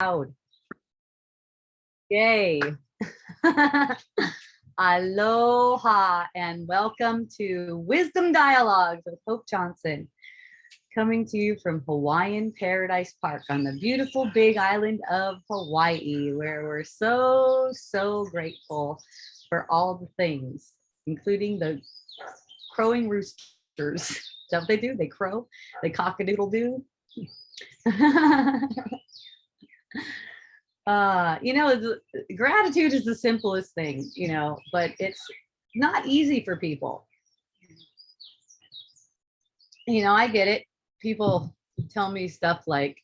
Loud. Yay. Aloha and welcome to Wisdom Dialogues with Hope Johnson, coming to you from Hawaiian Paradise Park on the beautiful big island of Hawaii, where we're so grateful for all the things, including the crowing roosters. Is that what they do? They crow? They cock-a-doodle-doo? Gratitude is the simplest thing, but it's not easy for people. I get it. People tell me stuff like,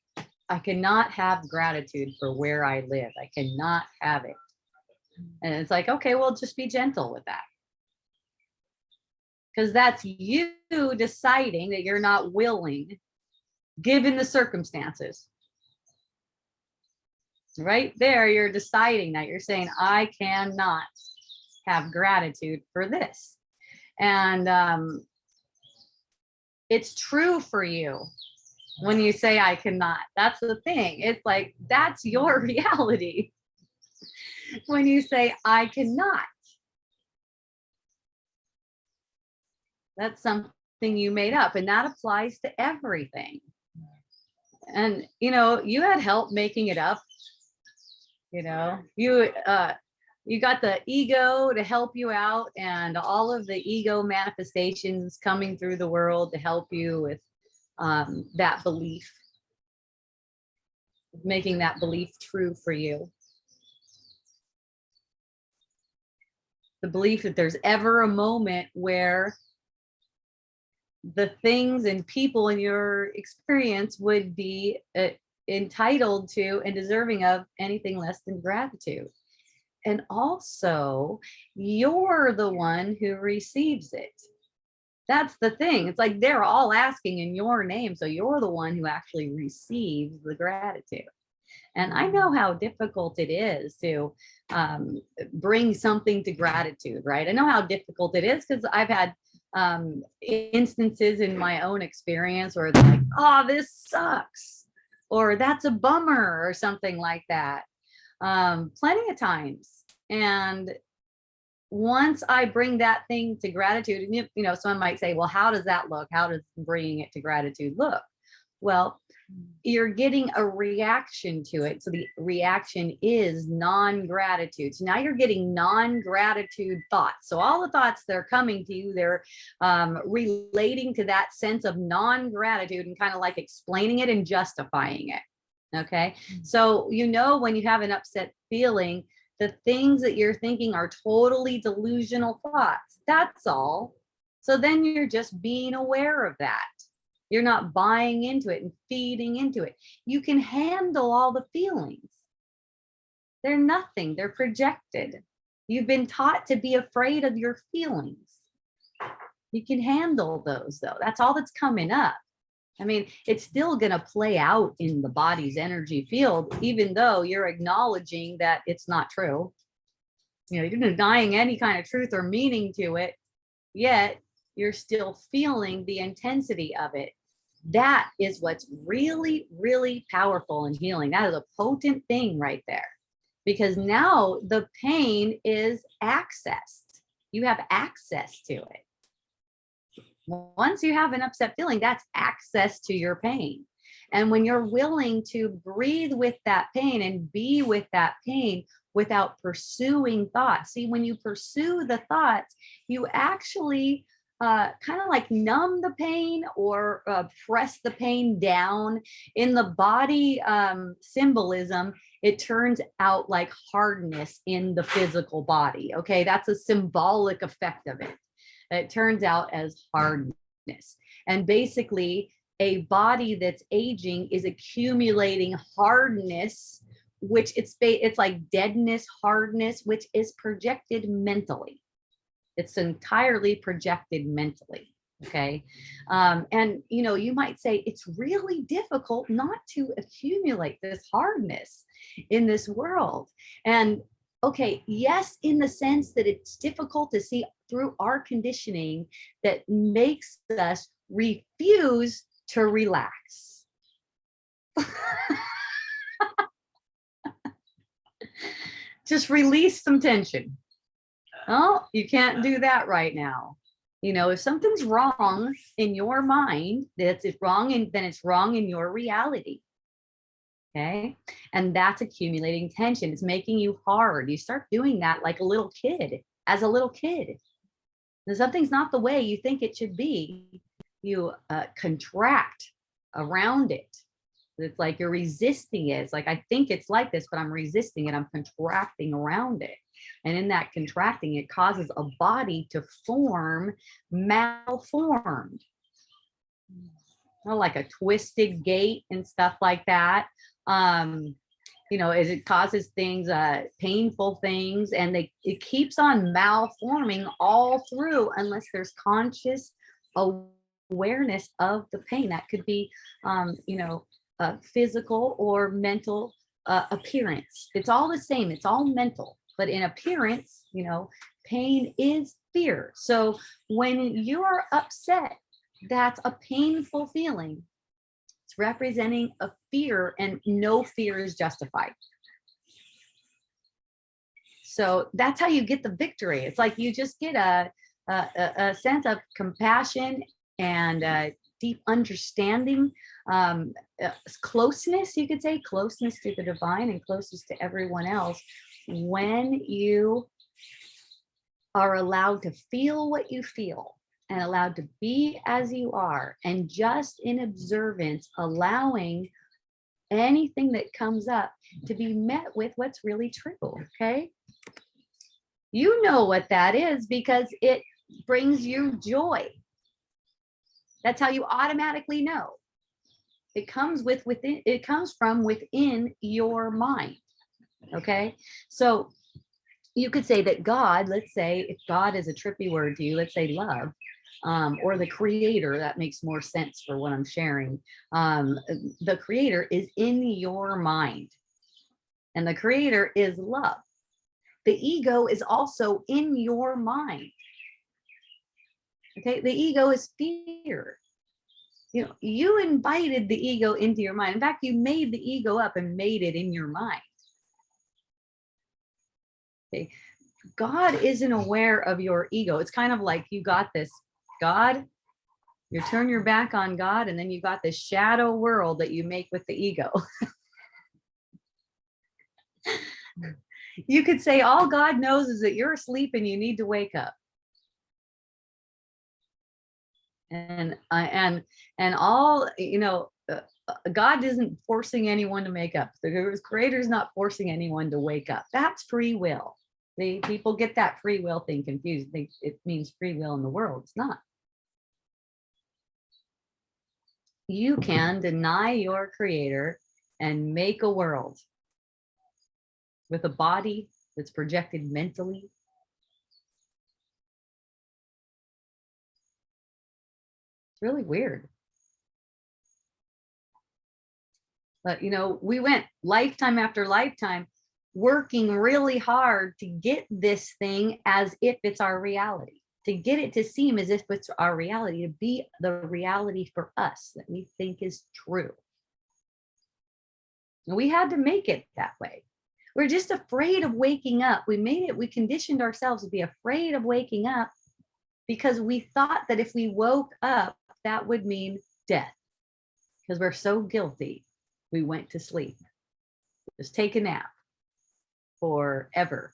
I cannot have gratitude for where I live. I cannot have it. And it's like, okay, well, just be gentle with that. Because that's you deciding that you're not willing, given the circumstances. Right there, you're deciding that. You're saying, I cannot have gratitude for this. And it's true for you when you say, I cannot. That's the thing. It's like, that's your reality. When you say, I cannot. That's something you made up, and that applies to everything. And, you had help making it up. You got the ego to help you out, and all of the ego manifestations coming through the world to help you with that belief, making that belief true for you. The belief that there's ever a moment where the things and people in your experience would be entitled to and deserving of anything less than gratitude. And also, you're the one who receives it. That's the thing. It's like they're all asking in your name, so you're the one who actually receives the gratitude. And I know how difficult it is to bring something to gratitude, right? I know how difficult it is because I've had instances in my own experience where they're like, oh, this sucks, or that's a bummer, or something like that. Plenty of times. And once I bring that thing to gratitude, and someone might say, well, how does that look? How does bringing it to gratitude look? Well, you're getting a reaction to it. So the reaction is non-gratitude. So now you're getting non-gratitude thoughts. So all the thoughts that are coming to you, they're relating to that sense of non-gratitude and kind of like explaining it and justifying it. Okay. So, when you have an upset feeling, the things that you're thinking are totally delusional thoughts. That's all. So then you're just being aware of that. You're not buying into it and feeding into it. You can handle all the feelings. They're nothing. They're projected. You've been taught to be afraid of your feelings. You can handle those, though. That's all that's coming up. I mean, it's still going to play out in the body's energy field, even though you're acknowledging that it's not true. You're denying any kind of truth or meaning to it, yet you're still feeling the intensity of it. That is what's really, really powerful in healing. That is a potent thing right there, because now the pain is accessed. You have access to it. Once you have an upset feeling, that's access to your pain. And when you're willing to breathe with that pain and be with that pain without pursuing thoughts. See, when you pursue the thoughts, you actually kind of like numb the pain or press the pain down. In the body symbolism, it turns out like hardness in the physical body. Okay, that's a symbolic effect of it. It turns out as hardness. And basically, a body that's aging is accumulating hardness, which it's like deadness, hardness, which is projected mentally. It's entirely projected mentally. Okay. And, you might say it's really difficult not to accumulate this hardness in this world. And okay, yes, in the sense that it's difficult to see through our conditioning that makes us refuse to relax. Just release some tension. Oh, you can't do that right now. You know, if something's wrong in your mind, that's it wrong, and then it's wrong in your reality. Okay. And that's accumulating tension. It's making you hard. You start doing that like a little kid, as a little kid. If something's not the way you think it should be, you contract around it. It's like you're resisting it. It's like, I think it's like this, but I'm resisting it. I'm contracting around it. And in that contracting, it causes a body to form malformed, like a twisted gait and stuff like that. You know, it causes things, painful things, and it keeps on malforming all through unless there's conscious awareness of the pain. That could be, you know, physical or mental appearance. It's all the same. It's all mental, but in appearance, you know, pain is fear. So when you're upset, that's a painful feeling. It's representing a fear, and no fear is justified. So that's how you get the victory. It's like you just get a sense of compassion and deep understanding, closeness, you could say, closeness to the divine and closeness to everyone else, when you are allowed to feel what you feel and allowed to be as you are, and just in observance, allowing anything that comes up to be met with what's really true. Okay. You know what that is because it brings you joy. That's how you automatically know. It comes within, it comes from within your mind. Okay. So you could say that God, let's say if God is a trippy word to you, let's say love, or the creator, that makes more sense for what I'm sharing. The creator is in your mind, and the creator is love. The ego is also in your mind. Okay, the ego is fear. You know, you invited the ego into your mind. In fact, you made the ego up and made it in your mind. Okay, God isn't aware of your ego. It's kind of like you got this God, you turn your back on God, and then you got this shadow world that you make with the ego. You could say all God knows is that you're asleep and you need to wake up. And all, you know, God isn't forcing anyone to make up. The creator is not forcing anyone to wake up. That's free will. People get that free will thing confused. It means free will in the world. It's not. You can deny your creator and make a world with a body that's projected mentally. It's really weird. But, you know, we went lifetime after lifetime working really hard to get this thing as if it's our reality, to get it to seem as if it's our reality, to be the reality for us that we think is true. And we had to make it that way. We're just afraid of waking up. We conditioned ourselves to be afraid of waking up because we thought that if we woke up, that would mean death. Because we're so guilty, we went to sleep. Just take a nap forever.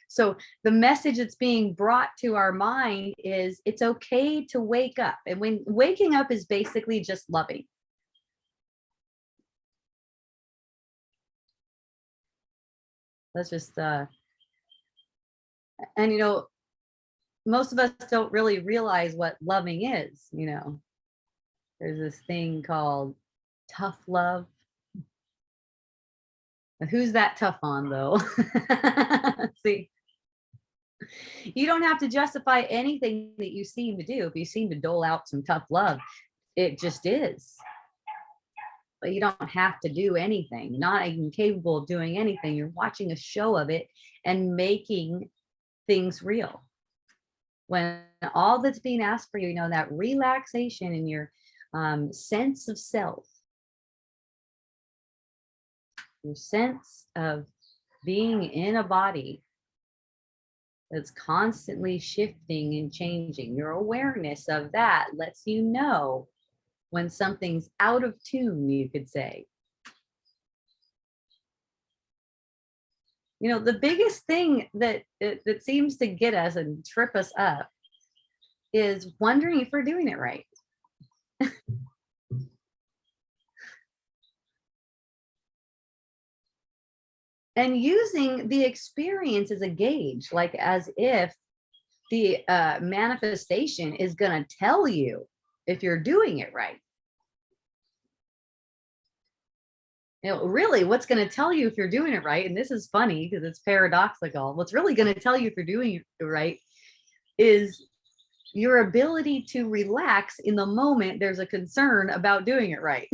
So the message that's being brought to our mind is it's okay to wake up. And when waking up is basically just loving. Let's just, and you know, most of us don't really realize what loving is, you know. There's this thing called tough love. Who's that tough on though? See, you don't have to justify anything that you seem to do. If you seem to dole out some tough love, it just is. But you don't have to do anything. Not even capable of doing anything. You're watching a show of it and making things real. When all that's being asked for you, you know, that relaxation in your sense of self. Your sense of being in a body that's constantly shifting and changing. Your awareness of that lets you know when something's out of tune, you could say. You know, the biggest thing that seems to get us and trip us up is wondering if we're doing it right. And using the experience as a gauge, like as if the manifestation is going to tell you if you're doing it right. You know, really, what's going to tell you if you're doing it right, and this is funny because it's paradoxical, what's really going to tell you if you're doing it right is your ability to relax in the moment there's a concern about doing it right.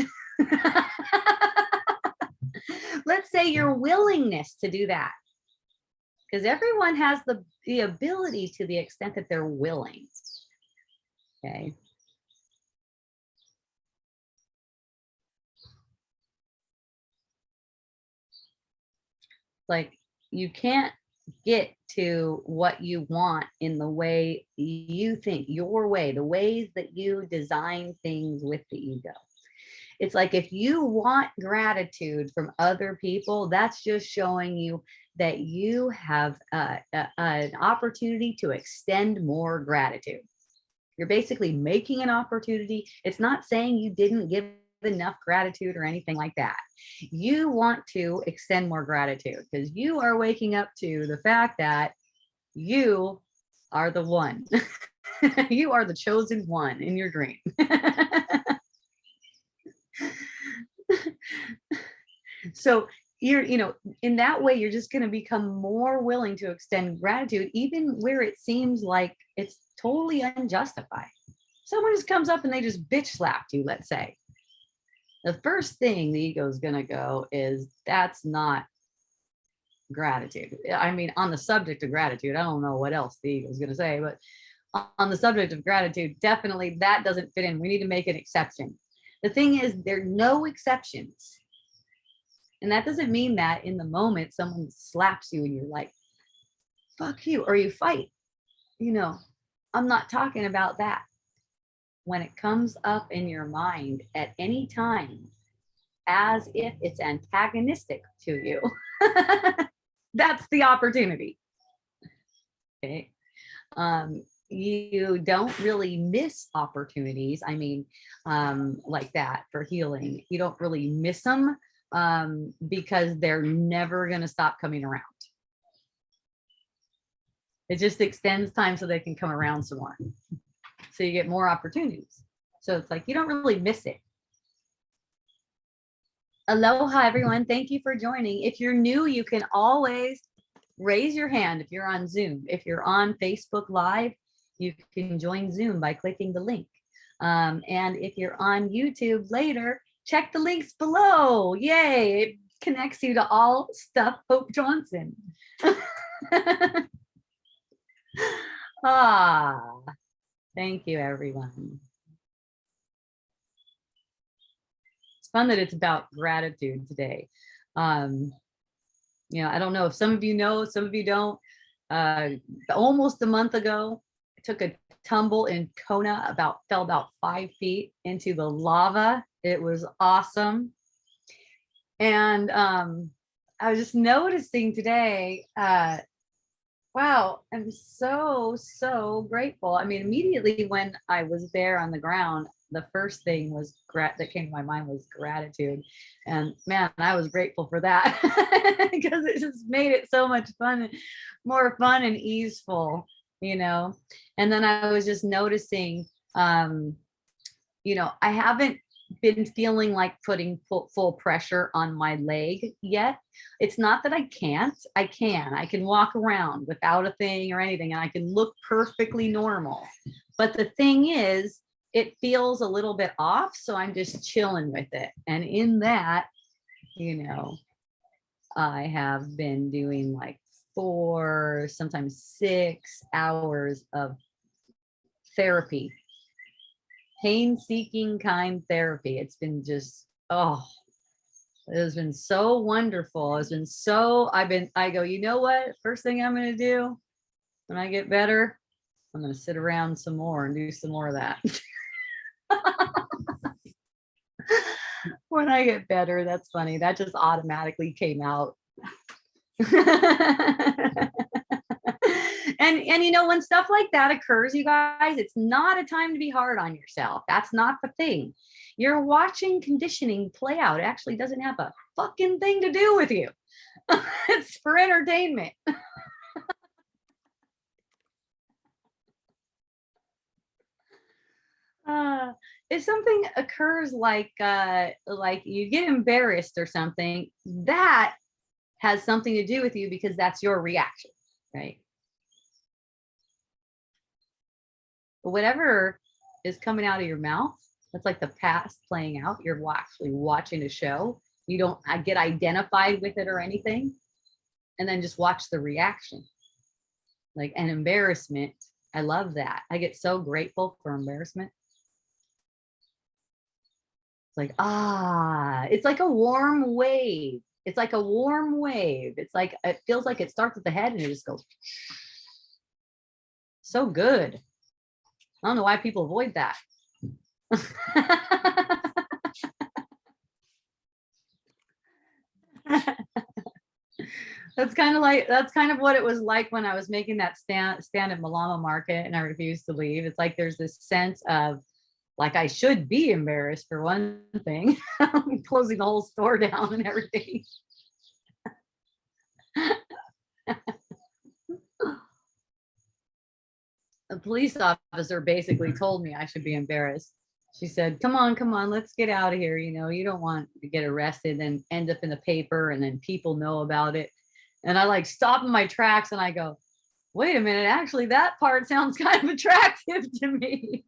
Let's say your willingness to do that, because everyone has the ability to the extent that they're willing. Okay. Like, you can't get to what you want in the way you think, your way, the ways that you design things with the ego. It's like, if you want gratitude from other people, that's just showing you that you have an opportunity to extend more gratitude. You're basically making an opportunity. It's not saying you didn't give enough gratitude or anything like that. You want to extend more gratitude because you are waking up to the fact that you are the one. You are the chosen one in your dream. So you're, you know, in that way, you're just going to become more willing to extend gratitude, even where it seems like it's totally unjustified. Someone just comes up and they just bitch slapped you, let's say. The first thing the ego is going to go is, that's not gratitude. I mean, on the subject of gratitude, I don't know what else the ego is going to say, but on the subject of gratitude, definitely that doesn't fit in. We need to make an exception. The thing is, there are no exceptions. And that doesn't mean that in the moment someone slaps you and you're like, fuck you, or you fight. You know, I'm not talking about that. When it comes up in your mind at any time, as if it's antagonistic to you, that's the opportunity. Okay. You don't really miss opportunities. I mean, like that for healing, you don't really miss them because they're never going to stop coming around. It just extends time so they can come around some more. So you get more opportunities. So it's like, you don't really miss it. Aloha, everyone. Thank you for joining. If you're new, you can always raise your hand if you're on Zoom. If you're on Facebook Live, you can join Zoom by clicking the link. And if you're on YouTube later, check the links below. Yay, it connects you to all stuff Hope Johnson. Thank you, everyone. It's fun that it's about gratitude today. You know, I don't know if some of you know, some of you don't. Almost a month ago, I took a tumble in Kona, fell about 5 feet into the lava. It was awesome. And I was just noticing today, wow, I'm so grateful. I mean, immediately when I was there on the ground, the first thing was that came to my mind was gratitude. And man, I was grateful for that because it just made it so much fun, more fun and easeful, you know. And then I was just noticing, you know, I haven't been feeling like putting full pressure on my leg yet. It's not that I can't. I can walk around without a thing or anything, and I can look perfectly normal. But the thing is, it feels a little bit off, so I'm just chilling with it. And in that, you know, I have been doing like 4, sometimes 6 hours of therapy, pain-seeking kind therapy. It's been just, oh, It has been so wonderful. It's been so, I go, you know what? First thing I'm going to do when I get better, I'm going to sit around some more and do some more of that. When I get better, that's funny. That just automatically came out. And you know, when stuff like that occurs, you guys, it's not a time to be hard on yourself. That's not the thing. You're watching conditioning play out. It actually doesn't have a fucking thing to do with you. It's for entertainment. If something occurs like you get embarrassed or something, that has something to do with you because that's your reaction, right? But whatever is coming out of your mouth, that's like the past playing out. You're actually watching a show. You don't get identified with it or anything. And then just watch the reaction. Like an embarrassment. I love that. I get so grateful for embarrassment. It's like, it's like a warm wave. It's like a warm wave. It's like, it feels like it starts at the head and it just goes so good. I don't know why people avoid that. That's kind of what it was like when I was making that stand at Malama Market and I refused to leave. It's like there's this sense of like I should be embarrassed for one thing, closing the whole store down and everything. A police officer basically told me I should be embarrassed. She said, come on, let's get out of here. You know, you don't want to get arrested and end up in the paper and then people know about it. And I like stop in my tracks and I go, wait a minute, actually that part sounds kind of attractive to me.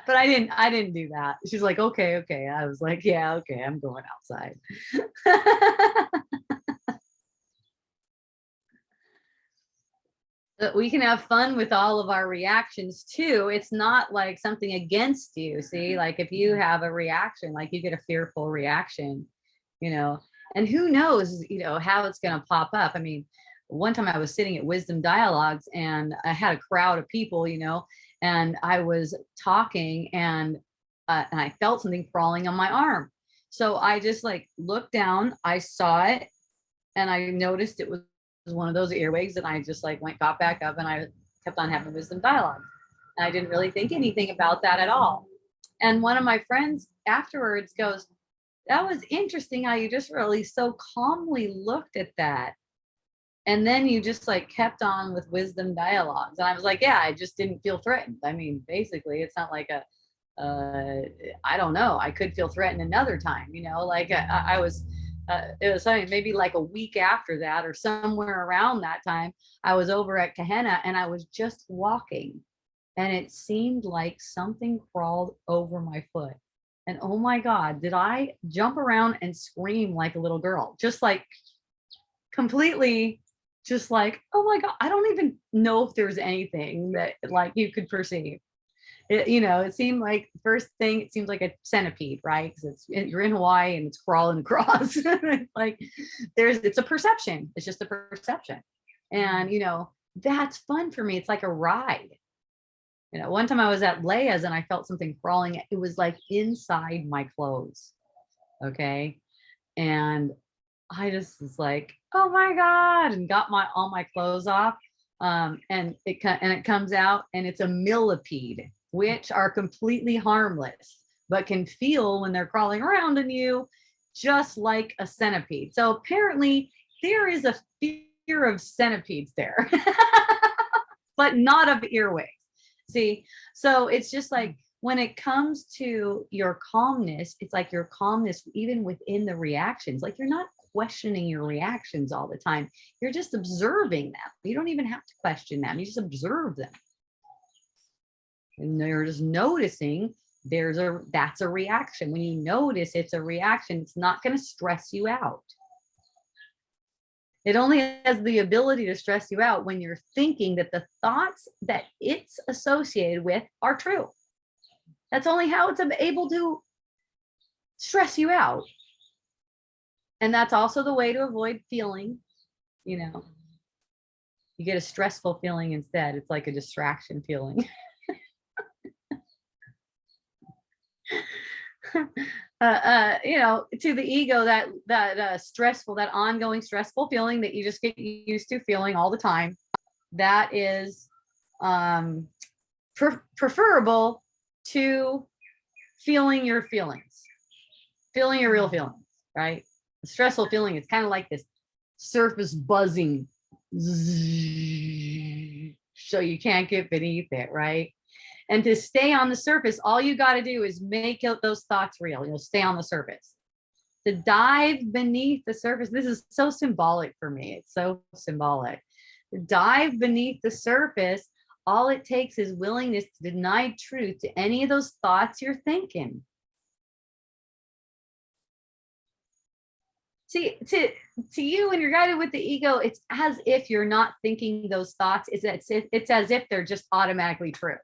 But I didn't do that. She's like, okay. I was like, yeah, okay, I'm going outside. But we can have fun with all of our reactions too. It's not like something against you. See, like if you have a reaction, like you get a fearful reaction, you know, and who knows, you know, how it's going to pop up. I mean, one time I was sitting at Wisdom Dialogues and I had a crowd of people, you know, and I was talking and I felt something crawling on my arm. So I just like looked down, I saw it, and I noticed it was one of those earwigs, and I just like got back up and I kept on having wisdom dialogue. And I didn't really think anything about that at all. And one of my friends afterwards goes, that was interesting how you just really so calmly looked at that. And then you just like kept on with wisdom dialogues. And I was like, yeah, I just didn't feel threatened. I mean, basically, it's not like I don't know. I could feel threatened another time, you know, like I was, it was something maybe like a week after that or somewhere around that time. I was over at Gehenna and I was just walking and it seemed like something crawled over my foot. And oh my God, did I jump around and scream like a little girl, just like completely, just like, oh my God, I don't even know if there's anything that like you could perceive. It, you know, it seemed like first thing, it seems like a centipede, right? Because you're in Hawaii and it's crawling across. Like it's a perception. It's just a perception. And, you know, that's fun for me. It's like a ride. You know, one time I was at Leia's and I felt something crawling. It was like inside my clothes. Okay. And I just was like, oh my God, and got all my clothes off. And it comes out and it's a millipede, which are completely harmless, but can feel when they're crawling around in you, just like a centipede. So apparently there is a fear of centipedes there, but not of earwigs. See, so it's just like when it comes to your calmness, it's like your calmness, even within the reactions, like you're not questioning your reactions all the time. You're just observing them. You don't even have to question them. You just observe them. And they're just noticing that's a reaction. When you notice it's a reaction, it's not going to stress you out. It only has the ability to stress you out when you're thinking that the thoughts that it's associated with are true. That's only how it's able to stress you out. And that's also the way to avoid feeling, you know, you get a stressful feeling instead. It's like a distraction feeling. You know, to the ego, that stressful, that ongoing stressful feeling that you just get used to feeling all the time, that is preferable to feeling your feelings, feeling your real feelings, right? The stressful feeling is kind of like this surface buzzing, so you can't get beneath it, right? And to stay on the surface, all you got to do is make those thoughts real. You'll stay on the surface. To dive beneath the surface, this is so symbolic for me. It's so symbolic. To dive beneath the surface, all it takes is willingness to deny truth to any of those thoughts you're thinking. See, to you, when you're guided with the ego, it's as if you're not thinking those thoughts. It's as if they're just automatically true.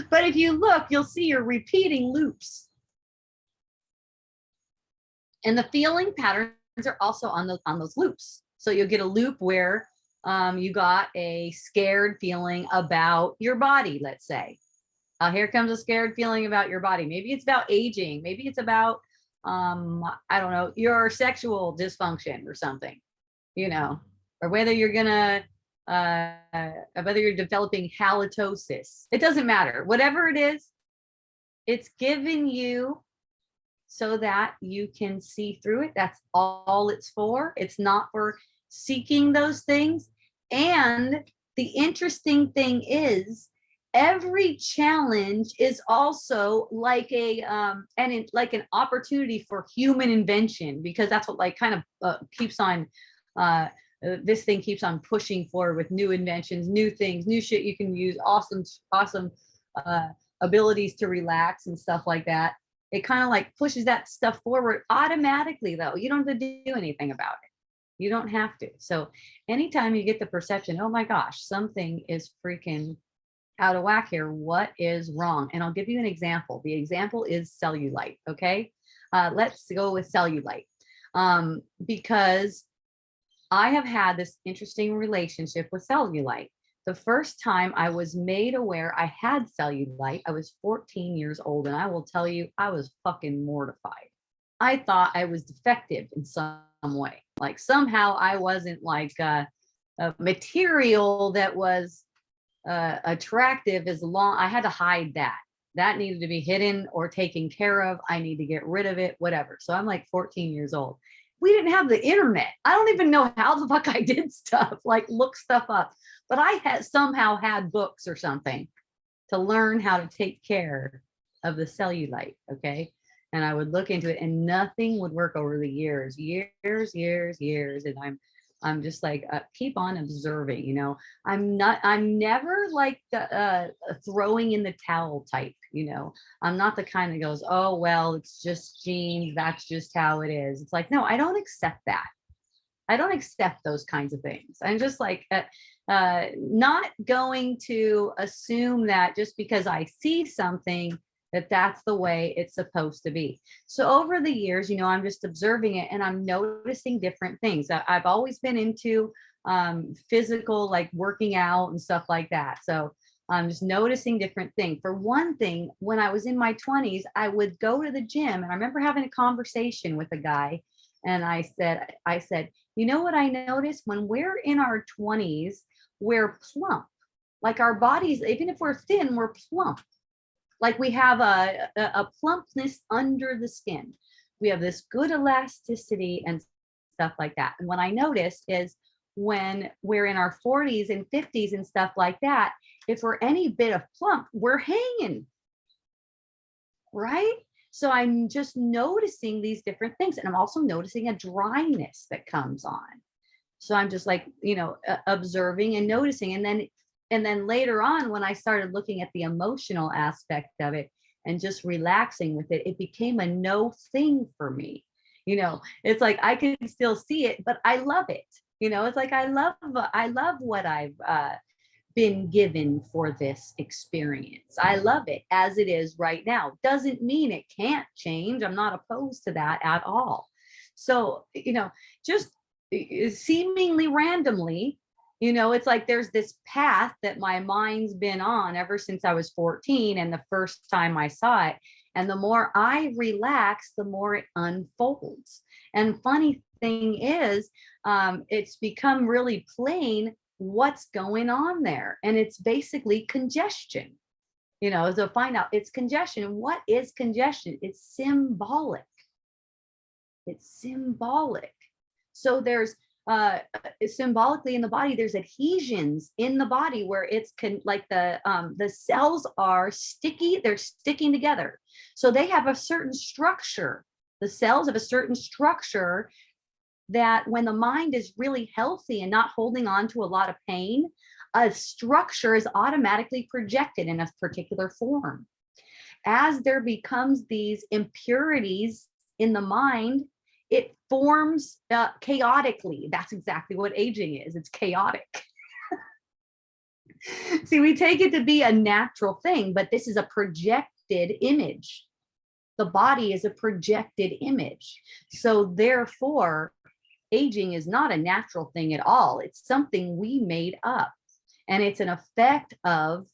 But if you look, you'll see you're repeating loops. And the feeling patterns are also on those loops. So you'll get a loop where you got a scared feeling about your body, let's say. Here comes a scared feeling about your body. Maybe it's about aging. Maybe it's about, I don't know, your sexual dysfunction or something, you know, or whether you're whether you're developing halitosis. It doesn't matter. Whatever it is, it's given you so that you can see through it. That's all it's for. It's not for seeking those things. And the interesting thing is, every challenge is also like like an opportunity for human invention, because that's what like kind of keeps on this thing keeps on pushing forward with new inventions, new things, new shit you can use, awesome abilities to relax and stuff like that. It kind of like pushes that stuff forward automatically, though. You don't have to do anything about it. You don't have to. So anytime you get the perception, oh my gosh, something is freaking out of whack here, what is wrong? And I'll give you an example. The example is cellulite. Okay. Let's go with cellulite. Because I have had this interesting relationship with cellulite. The first time I was made aware I had cellulite, I was 14 years old. And I will tell you, I was fucking mortified. I thought I was defective in some way. Like somehow I wasn't like a material that was attractive. As long I had to hide that needed to be hidden or taken care of. I need to get rid of it, whatever. So I'm like 14 years old. We didn't have the internet. I don't even know how the fuck I did stuff, like look stuff up, but I had somehow had books or something to learn how to take care of the cellulite. Okay. And I would look into it and nothing would work over the years. And I'm just like, keep on observing, you know. I'm never like the throwing in the towel type, you know. I'm not the kind that goes, oh, well, it's just genes. That's just how it is. It's like, no, I don't accept that. I don't accept those kinds of things. I'm just like, not going to assume that just because I see something, that's the way it's supposed to be. So over the years, you know, I'm just observing it and I'm noticing different things. I've always been into physical, like working out and stuff like that. So I'm just noticing different things. For one thing, when I was in my 20s, I would go to the gym and I remember having a conversation with a guy. And I said, you know what I noticed? When we're in our 20s, we're plump. Like our bodies, even if we're thin, we're plump. Like we have a plumpness under the skin. We have this good elasticity and stuff like that. And what I noticed is when we're in our 40s and 50s and stuff like that, if we're any bit of plump, we're hanging, right? So I'm just noticing these different things. And I'm also noticing a dryness that comes on. So I'm just like, you know, observing and noticing. And then later on, when I started looking at the emotional aspect of it and just relaxing with it, it became a no thing for me. You know, it's like I can still see it, but I love it. You know, it's like I love what I've been given for this experience. I love it as it is right now. Doesn't mean it can't change. I'm not opposed to that at all. So, just seemingly randomly, it's like there's this path that my mind's been on ever since I was 14 and the first time I saw it. And the more I relax, the more it unfolds. And funny thing is, it's become really plain what's going on there. And it's basically congestion. So find out it's congestion. What is congestion? It's symbolic. It's symbolic. So there's symbolically in the body, there's adhesions in the body where it's like the cells are sticky, they're sticking together. So they have a certain structure. The cells have a certain structure that when the mind is really healthy and not holding on to a lot of pain, a structure is automatically projected in a particular form. As there becomes these impurities in the mind, it forms chaotically. That's exactly what aging is. It's chaotic. See, we take it to be a natural thing, but this is a projected image. The body is a projected image. So therefore, aging is not a natural thing at all. It's something we made up. And it's an effect of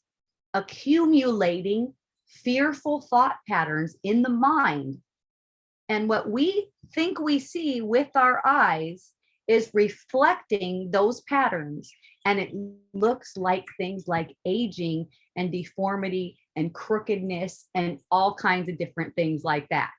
accumulating fearful thought patterns in the mind. And what we think we see with our eyes is reflecting those patterns. And it looks like things like aging and deformity and crookedness and all kinds of different things like that.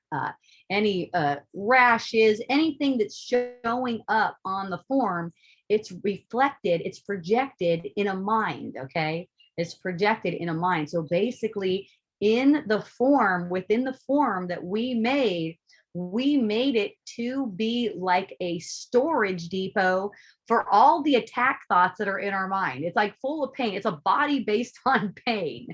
Any rashes, anything that's showing up on the form, it's reflected, it's projected in a mind, okay? It's projected in a mind. So basically, in the form, within the form that we made it to be like a storage depot for all the attack thoughts that are in our mind. It's like full of pain. It's a body based on pain.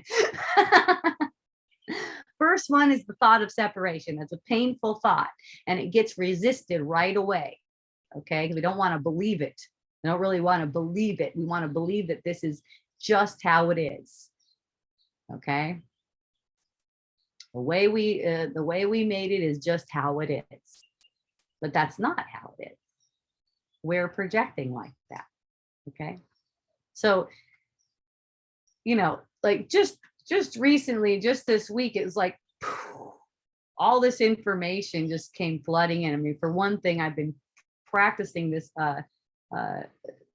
First one is the thought of separation. That's a painful thought, and it gets resisted right away. Okay, because we don't want to believe it. We don't really want to believe it. We want to believe that this is just how it is. Okay. The way we made it is just how it is, but that's not how it is. We're projecting like that. Okay. So, like just recently, just this week, it was like all this information just came flooding in. I mean, for one thing, I've been practicing this,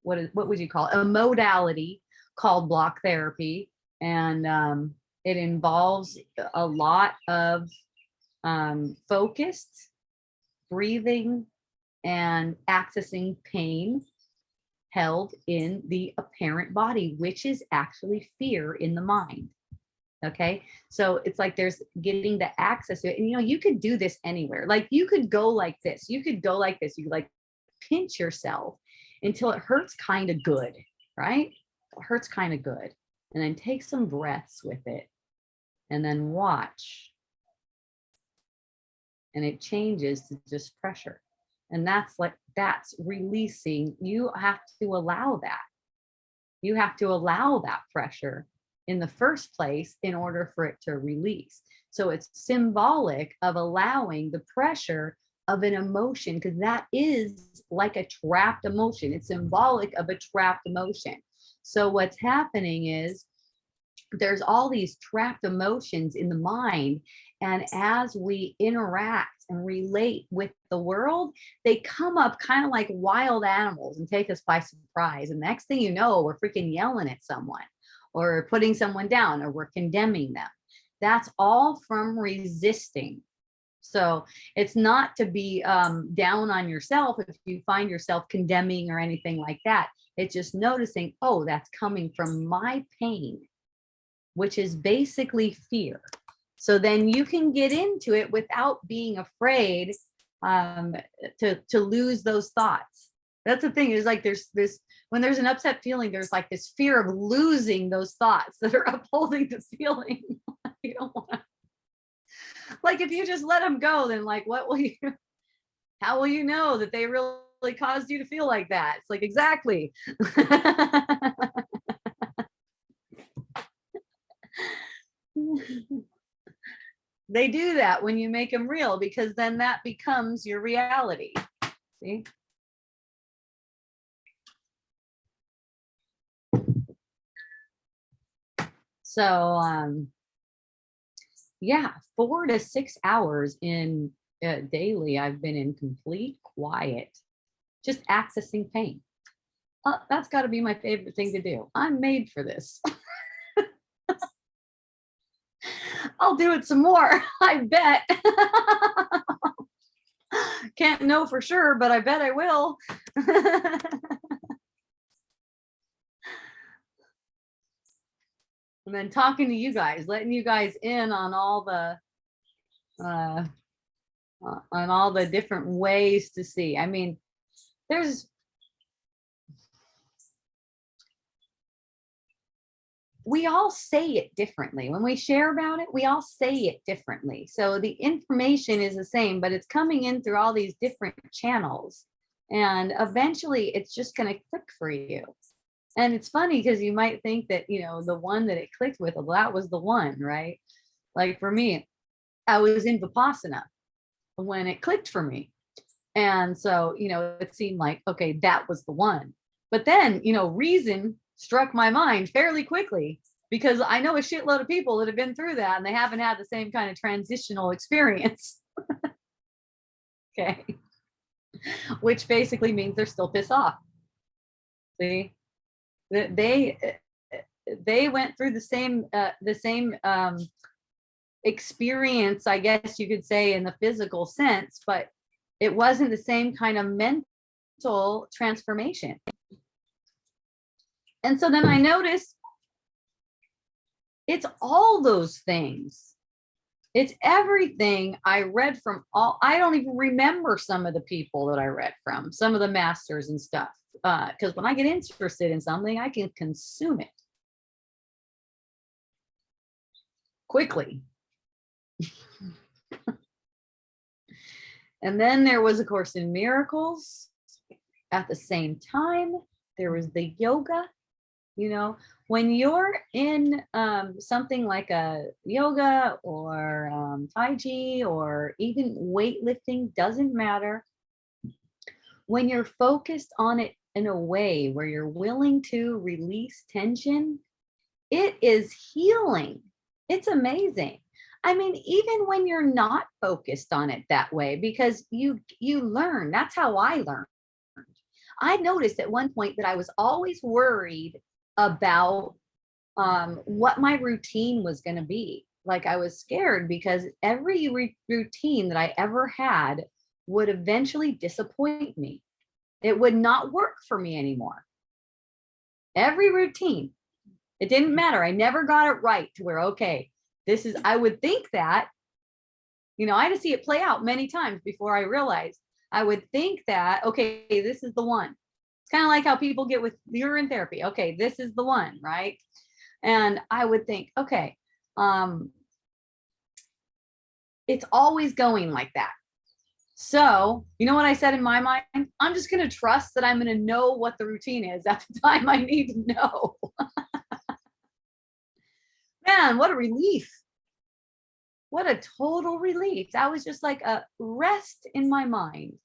what would you call it? A modality called block therapy. And, it involves a lot of focused breathing and accessing pain held in the apparent body, which is actually fear in the mind. Okay. So it's like there's getting the access to it. And, you could do this anywhere. Like you could go like this. You could go like this. You could like pinch yourself until it hurts kind of good, right? It hurts kind of good. And then take some breaths with it. And then watch. And it changes to just pressure. And that's releasing. You have to allow that. You have to allow that pressure in the first place in order for it to release. So it's symbolic of allowing the pressure of an emotion, because that is like a trapped emotion. It's symbolic of a trapped emotion. So what's happening is there's all these trapped emotions in the mind. And as we interact and relate with the world, they come up kind of like wild animals and take us by surprise. And next thing you know, we're freaking yelling at someone or putting someone down, or we're condemning them. That's all from resisting. So it's not to be down on yourself if you find yourself condemning or anything like that. It's just noticing, oh, that's coming from my pain, which is basically fear. So then you can get into it without being afraid to lose those thoughts. That's the thing, is like there's this, when there's an upset feeling, there's like this fear of losing those thoughts that are upholding the feeling. You don't want to, like, if you just let them go, then like, how will you know that they really caused you to feel like that? It's like, exactly. They do that when you make them real, because then that becomes your reality. See? So, yeah, 4 to 6 hours in daily, I've been in complete quiet, just accessing pain. That's got to be my favorite thing to do. I'm made for this. I'll do it some more. I bet. Can't know for sure, but I bet I will. And then talking to you guys, letting you guys in on all the different ways to see. I mean, we all say it differently. When we share about it, we all say it differently. So the information is the same, but it's coming in through all these different channels. And eventually it's just going to click for you. And it's funny because you might think that, the one that it clicked with, well, that was the one, right? Like for me, I was in Vipassana when it clicked for me. And so, it seemed like, okay, that was the one. But then, reason struck my mind fairly quickly, because I know a shitload of people that have been through that and they haven't had the same kind of transitional experience. Okay. Which basically means they're still pissed off. See? They went through the same experience, I guess you could say, in the physical sense, but it wasn't the same kind of mental transformation. And so then I noticed it's all those things. It's everything I read from I don't even remember some of the people that I read from, some of the masters and stuff. Because when I get interested in something, I can consume it quickly. And then there was A Course in Miracles. At the same time, there was the yoga. When you're in something like a yoga or Tai Chi or even weightlifting, doesn't matter. When you're focused on it in a way where you're willing to release tension, it is healing. It's amazing. I mean, even when you're not focused on it that way, because you learn. That's how I learned. I noticed at one point that I was always worried about what my routine was going to be. Like, I was scared because every routine that I ever had would eventually disappoint me. It would not work for me anymore. Every routine, it didn't matter. I never got it right to where, okay, I would think that, I had to see it play out many times before I realized. I would think that, okay, this is the one. It's kind of like how people get with urine therapy. Okay, this is the one, right? And I would think, okay, it's always going like that. So, you know what I said in my mind? I'm just going to trust that I'm going to know what the routine is at the time I need to know. Man, what a relief. What a total relief. That was just like a rest in my mind.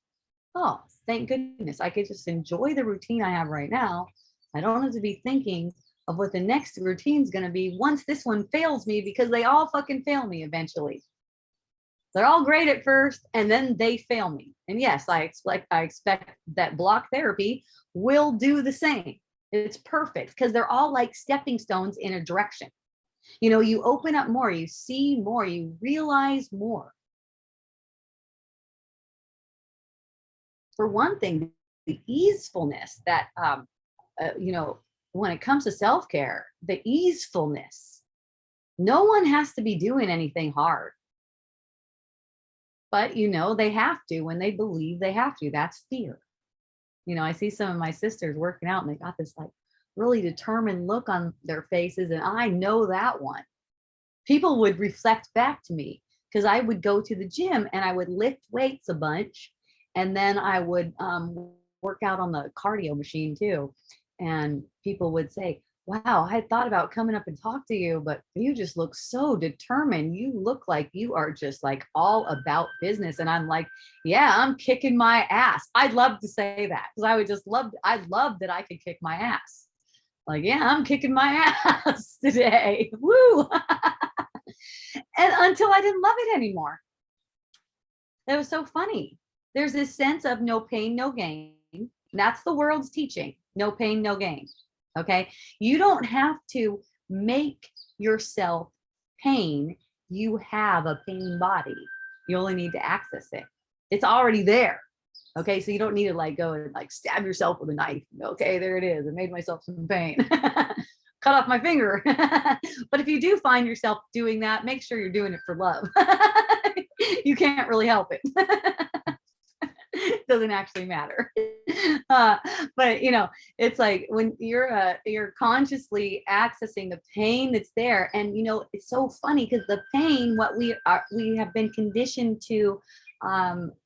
Oh, thank goodness. I could just enjoy the routine I have right now. I don't have to be thinking of what the next routine is going to be once this one fails me, because they all fucking fail me eventually. They're all great at first, and then they fail me. And yes, I expect that block therapy will do the same. It's perfect because they're all like stepping stones in a direction. You open up more, you see more, you realize more. For one thing, the easefulness that, when it comes to self-care, the easefulness, no one has to be doing anything hard. But, they have to when they believe they have to. That's fear. I see some of my sisters working out and they got this like really determined look on their faces. And I know that one. People would reflect back to me because I would go to the gym and I would lift weights a bunch. And then I would work out on the cardio machine too. And people would say, wow, I had thought about coming up and talk to you, but you just look so determined. You look like you are just like all about business. And I'm like, yeah, I'm kicking my ass. I'd love to say that because I love that I could kick my ass. Like, yeah, I'm kicking my ass today. Woo. And until I didn't love it anymore. It was so funny. There's this sense of no pain, no gain. That's the world's teaching. No pain, no gain. Okay. You don't have to make yourself pain. You have a pain body. You only need to access it. It's already there. Okay. So you don't need to like go and like stab yourself with a knife. Okay. There it is. I made myself some pain. Cut off my finger. But if you do find yourself doing that, make sure you're doing it for love. You can't really help it. It doesn't actually matter. But you know, it's like when you're consciously accessing the pain that's there, and you know, it's so funny because the pain, what we have been conditioned to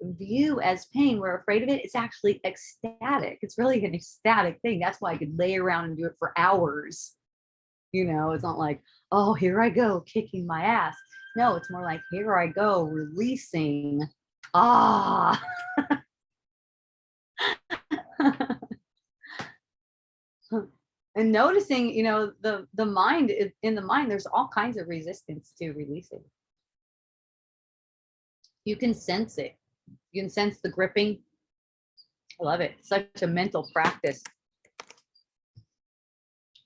view as pain, we're afraid of it. It's actually ecstatic. It's really an ecstatic thing. That's why I could lay around and do it for hours. You know, it's not like, oh, here I go kicking my ass. No, it's more like, here I go releasing. Ah. And noticing, you know, the mind, in the mind, there's all kinds of resistance to releasing. You can sense it. You can sense the gripping. I love it. It's such a mental practice.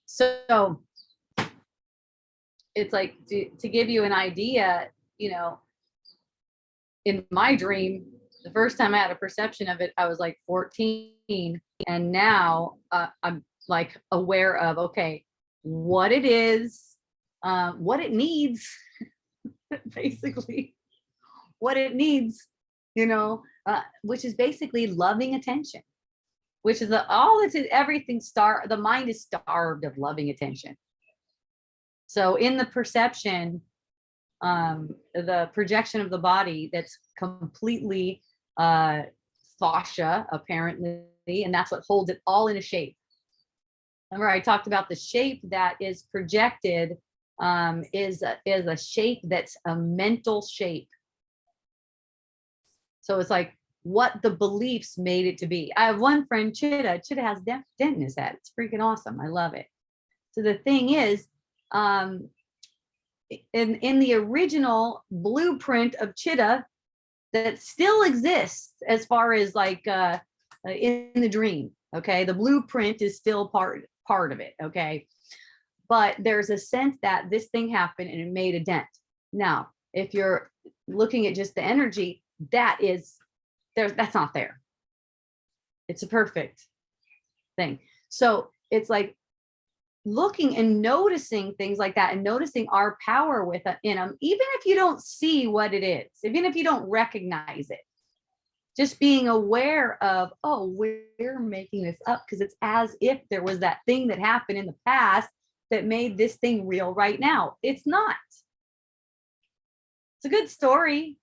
So it's like to give you an idea, you know, in my dream, the first time I had a perception of it, I was like 14. And now I'm like aware of, okay, what it is, what it needs, basically what it needs, you know, which is basically loving attention, which is everything the mind is starved of loving attention. So in the perception, the projection of the body that's completely fascia, apparently, and that's what holds it all in a shape. Remember, I talked about the shape that is projected is a shape that's a mental shape. So it's like what the beliefs made it to be. I have one friend, Chitta. Chitta has dent in his head. It's freaking awesome. I love it. So the thing is, in the original blueprint of Chitta that still exists as far as like in the dream, okay, the blueprint is still part of it, okay, but there's a sense that this thing happened and it made a dent. Now if you're looking at just the energy, that's not there. It's a perfect thing. So it's like looking and noticing things like that and noticing our power in them, even if you don't see what it is, even if you don't recognize it, just being aware of, oh, we're making this up because it's as if there was that thing that happened in the past that made this thing real right now. It's not. It's a good story,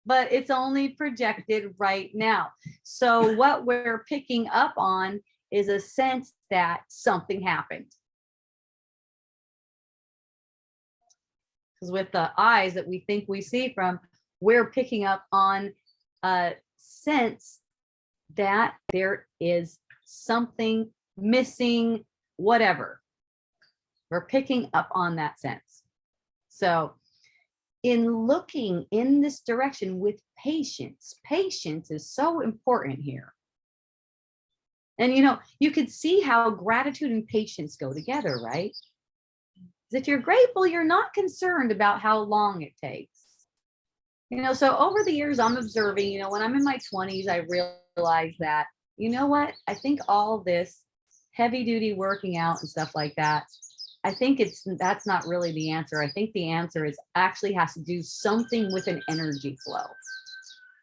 but it's only projected right now. So what we're picking up on is a sense that something happened. Because with the eyes that we think we see from, we're picking up on a sense that there is something missing, whatever. We're picking up on that sense. So in looking in this direction with patience, patience is so important here. And, you know, you could see how gratitude and patience go together, right? If you're grateful, you're not concerned about how long it takes. You know, so over the years, I'm observing, you know, when I'm in my 20s, I realized that, you know what, I think all this heavy duty working out and stuff like that, I think that's not really the answer. I think the answer is actually has to do something with an energy flow.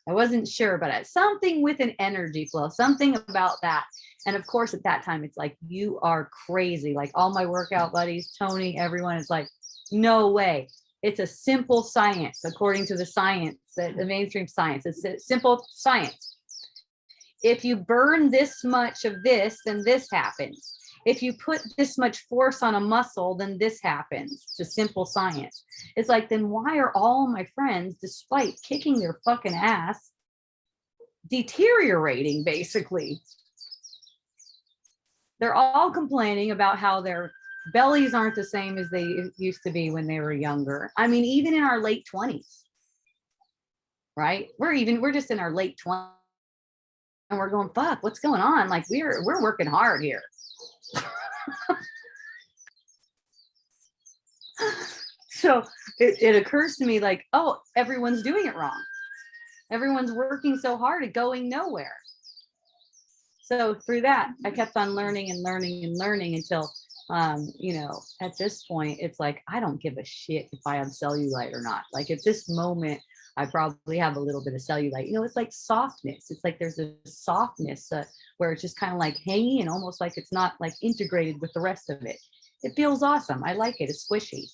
I wasn't sure, but something with an energy flow, something about that. And of course, at that time, it's like, you are crazy. Like all my workout buddies, Tony, everyone is like, no way. It's a simple science, according to the science, the mainstream science. It's a simple science. If you burn this much of this, then this happens. if you put this much force on a muscle, then this happens. It's a simple science. It's like, then why are all my friends, despite kicking their fucking ass, deteriorating basically? They're all complaining about how their bellies aren't the same as they used to be when they were younger. I mean, even in our late 20s, right? We're just in our late 20s and we're going, fuck, what's going on? Like we're working hard here. So it occurs to me like, oh, everyone's doing it wrong. Everyone's working so hard at going nowhere. So through that, I kept on learning and learning and learning until, you know, at this point, it's like, I don't give a shit if I have cellulite or not. Like at this moment, I probably have a little bit of cellulite. You know, it's like softness. It's like there's a softness where it's just kind of like hanging and almost like it's not like integrated with the rest of it. It feels awesome. I like it. It's squishy.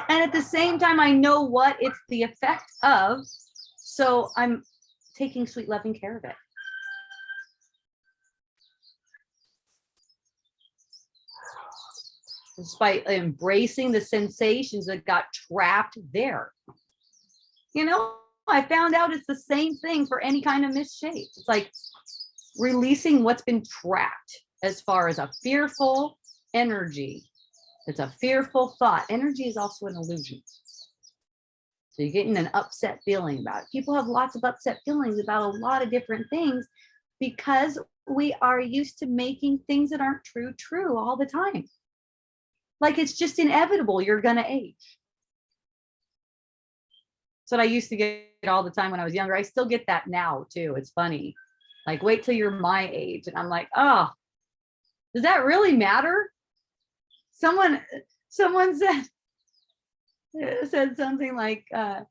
And at the same time, I know what it's the effect of. So I'm taking sweet, loving care of it. Despite embracing the sensations that got trapped there. You know, I found out it's the same thing for any kind of misshape. It's like releasing what's been trapped as far as a fearful energy. It's a fearful thought. Energy is also an illusion. So you're getting an upset feeling about it. People have lots of upset feelings about a lot of different things because we are used to making things that aren't true all the time. Like it's just inevitable. You're going to age. So I used to get all the time when I was younger. I still get that now too. It's funny. Like, wait till you're my age. And I'm like, oh, does that really matter? Someone said something like, I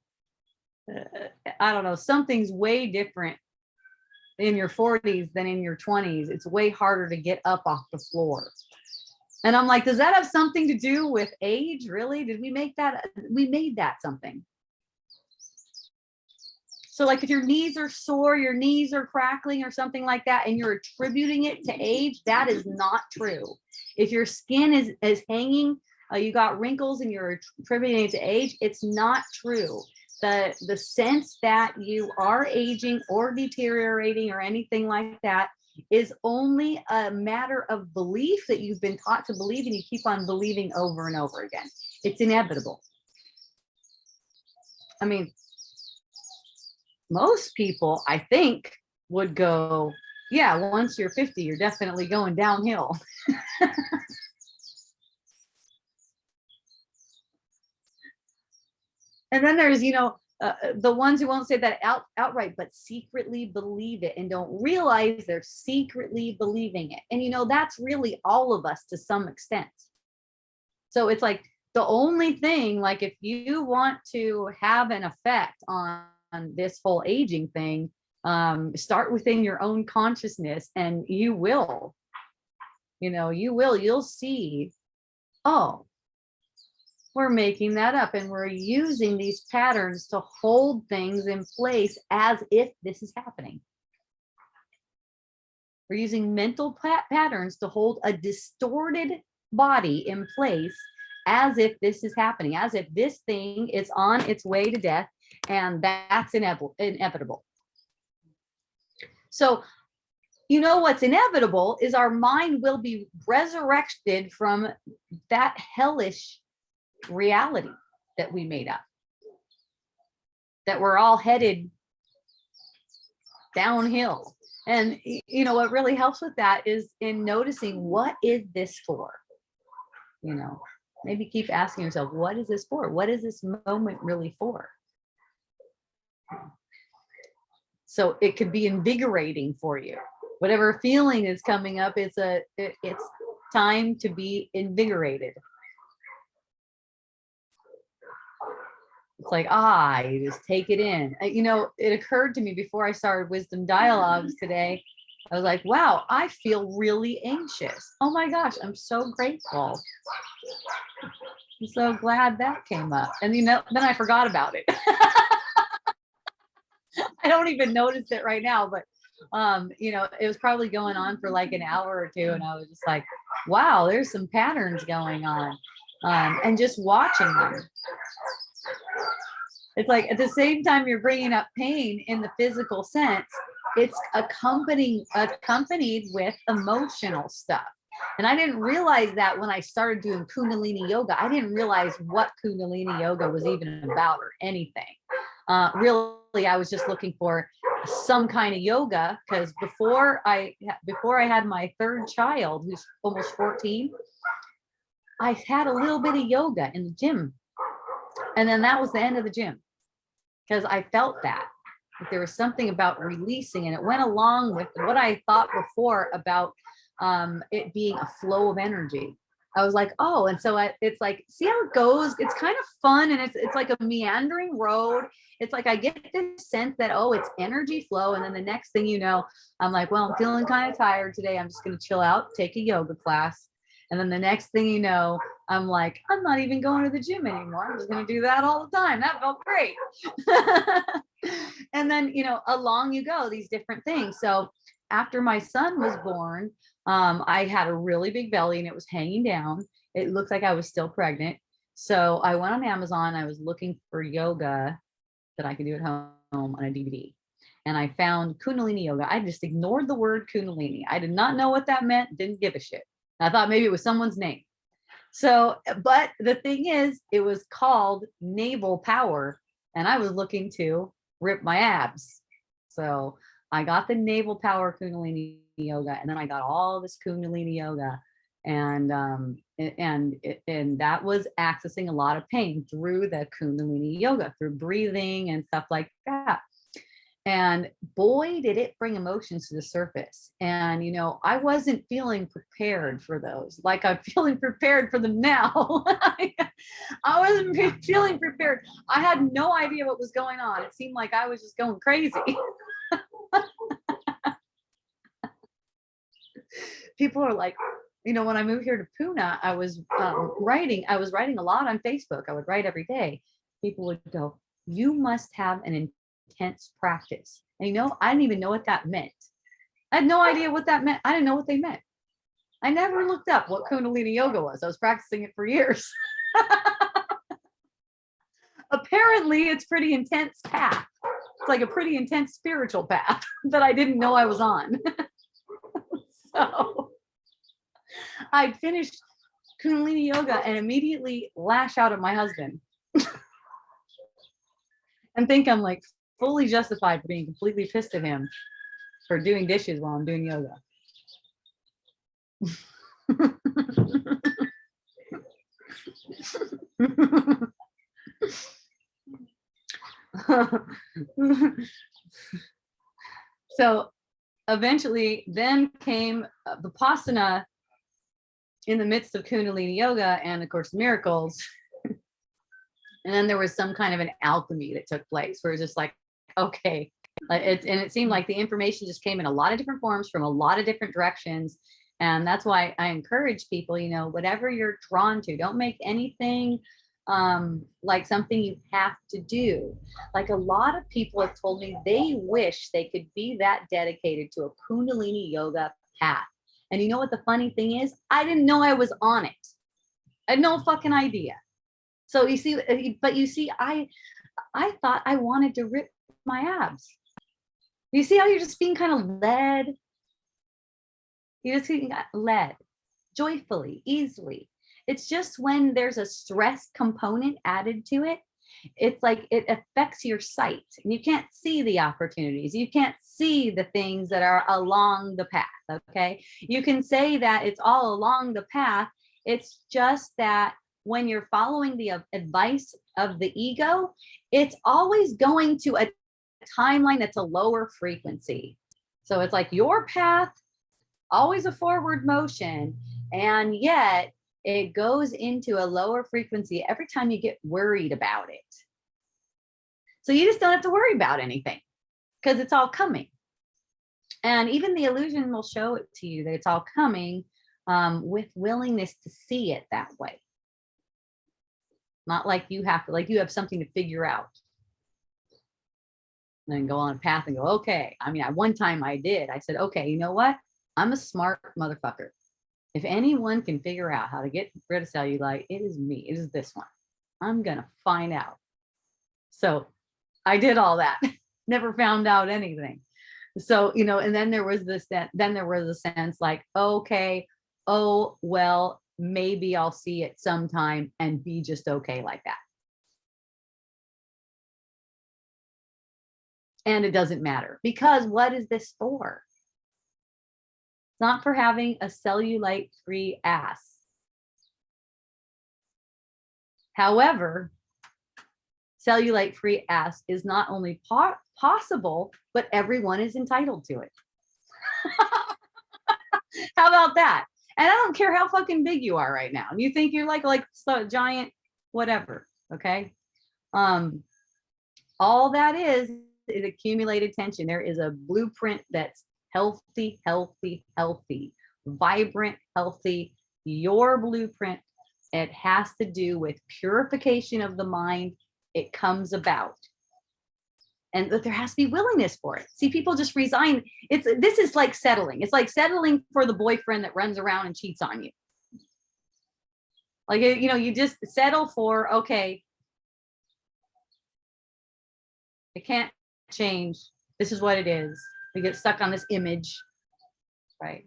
don't know, something's way different in your 40s than in your 20s. It's way harder to get up off the floor. And I'm like, does that have something to do with age? Really? Did we make that? We made that something. So like if your knees are sore, your knees are crackling or something like that, and you're attributing it to age, that is not true. If your skin is hanging, you got wrinkles and you're attributing it to age, it's not true. The sense that you are aging or deteriorating or anything like that is only a matter of belief that you've been taught to believe, and you keep on believing over and over again. It's inevitable. I mean, most people, I think, would go, yeah, once you're 50, you're definitely going downhill. And then there's, you know, the ones who won't say that outright, but secretly believe it and don't realize they're secretly believing it. And, you know, that's really all of us to some extent. So it's like the only thing, like if you want to have an effect on this whole aging thing, start within your own consciousness and you will, you know, you'll see, oh, we're making that up and we're using these patterns to hold things in place as if this is happening. We're using mental patterns to hold a distorted body in place as if this is happening, as if this thing is on its way to death, and that's inevitable. So, you know what's inevitable is our mind will be resurrected from that hellish reality that we made up, that we're all headed downhill. And you know what really helps with that is in noticing, what is this for? You know, maybe keep asking yourself, what is this for? What is this moment really for? So it could be invigorating for you. Whatever feeling is coming up, it's time to be invigorated. It's like, you just take it in. You know, it occurred to me before I started Wisdom Dialogues today, I was like, wow, I feel really anxious. Oh my gosh, I'm so grateful. I'm so glad that came up. And you know, then I forgot about it. I don't even notice it right now, but You know, it was probably going on for like an hour or two, and I was just like, wow, there's some patterns going on. And just watching them. It's like at the same time you're bringing up pain in the physical sense, it's accompanied with emotional stuff. And I didn't realize that when I started doing Kundalini Yoga. I didn't realize what Kundalini Yoga was even about or anything. Really, I was just looking for some kind of yoga, because before I had my third child, who's almost 14, I had a little bit of yoga in the gym. And then that was the end of the gym, because I felt that there was something about releasing, and it went along with what I thought before about it being a flow of energy. I was like, oh, and so it's like, see how it goes? It's kind of fun, and it's like a meandering road. It's like I get this sense that, oh, it's energy flow. And then the next thing you know, I'm like, well, I'm feeling kind of tired today. I'm just going to chill out, take a yoga class. And then the next thing you know, I'm like, I'm not even going to the gym anymore. I'm just going to do that all the time. That felt great. And then, you know, along you go, these different things. So after my son was born, I had a really big belly and it was hanging down. It looked like I was still pregnant. So I went on Amazon. I was looking for yoga that I could do at home on a DVD. And I found Kundalini Yoga. I just ignored the word Kundalini. I did not know what that meant. Didn't give a shit. I thought maybe it was someone's name. So, but the thing is, it was called Navel Power. And I was looking to rip my abs. So I got the Navel Power Kundalini Yoga, and then I got all this Kundalini Yoga, and that was accessing a lot of pain through the Kundalini Yoga, through breathing and stuff like that. And boy, did it bring emotions to the surface. And, you know, I wasn't feeling prepared for those. Like I'm feeling prepared for them now. I wasn't feeling prepared. I had no idea what was going on. It seemed like I was just going crazy. People are like, you know, when I moved here to Pune, I was writing a lot on Facebook. I would write every day. People would go, you must have an intense practice. And you know, I didn't even know what that meant. I had no idea what that meant. I didn't know what they meant. I never looked up what Kundalini Yoga was. I was practicing it for years. Apparently, it's pretty intense path. It's like a pretty intense spiritual path that I didn't know I was on. So I finished Kundalini Yoga and immediately lash out at my husband and think I'm like fully justified for being completely pissed at him for doing dishes while I'm doing yoga. So eventually then came Vipassana in the midst of Kundalini Yoga and of course miracles. And then there was some kind of an alchemy that took place where it's just like, okay, it seemed like the information just came in a lot of different forms from a lot of different directions. And that's why I encourage people, you know, whatever you're drawn to, don't make anything like something you have to do. Like a lot of people have told me they wish they could be that dedicated to a Kundalini Yoga path. And you know what the funny thing is? I didn't know I was on it. I had no fucking idea. So you see, but you see, I thought I wanted to rip my abs. You see how you're just being kind of led? You're just being led joyfully, easily. It's just when there's a stress component added to it, it's like it affects your sight. And you can't see the opportunities. You can't see the things that are along the path, okay? You can say that it's all along the path. It's just that when you're following the advice of the ego, it's always going to a timeline that's a lower frequency. So it's like your path, always a forward motion, and yet it goes into a lower frequency every time you get worried about it. So you just don't have to worry about anything because it's all coming. And even the illusion will show it to you that it's all coming with willingness to see it that way. Not like you have to, like you have something to figure out. and then go on a path and go, okay. I mean, one time I did. I said, okay, you know what? I'm a smart motherfucker. If anyone can figure out how to get rid of cellulite, it is me. It is this one. I'm going to find out. So I did all that. Never found out anything. So, you know, and then there was then there was a sense like, okay, oh, well, maybe I'll see it sometime and be just okay like that. And it doesn't matter, because what is this for? It's not for having a cellulite-free ass. However, cellulite-free ass is not only possible, but everyone is entitled to it. How about that? And I don't care how fucking big you are right now. You think you're like so giant, whatever. Okay. All that is accumulated tension. There is a blueprint that's healthy, healthy, healthy, vibrant, healthy. Your blueprint, it has to do with purification of the mind. It comes about. And that there has to be willingness for it. See, people just resign. This is like settling. It's like settling for the boyfriend that runs around and cheats on you. Like, you know, you just settle for, okay, it can't change. This is what it is. We get stuck on this image, right?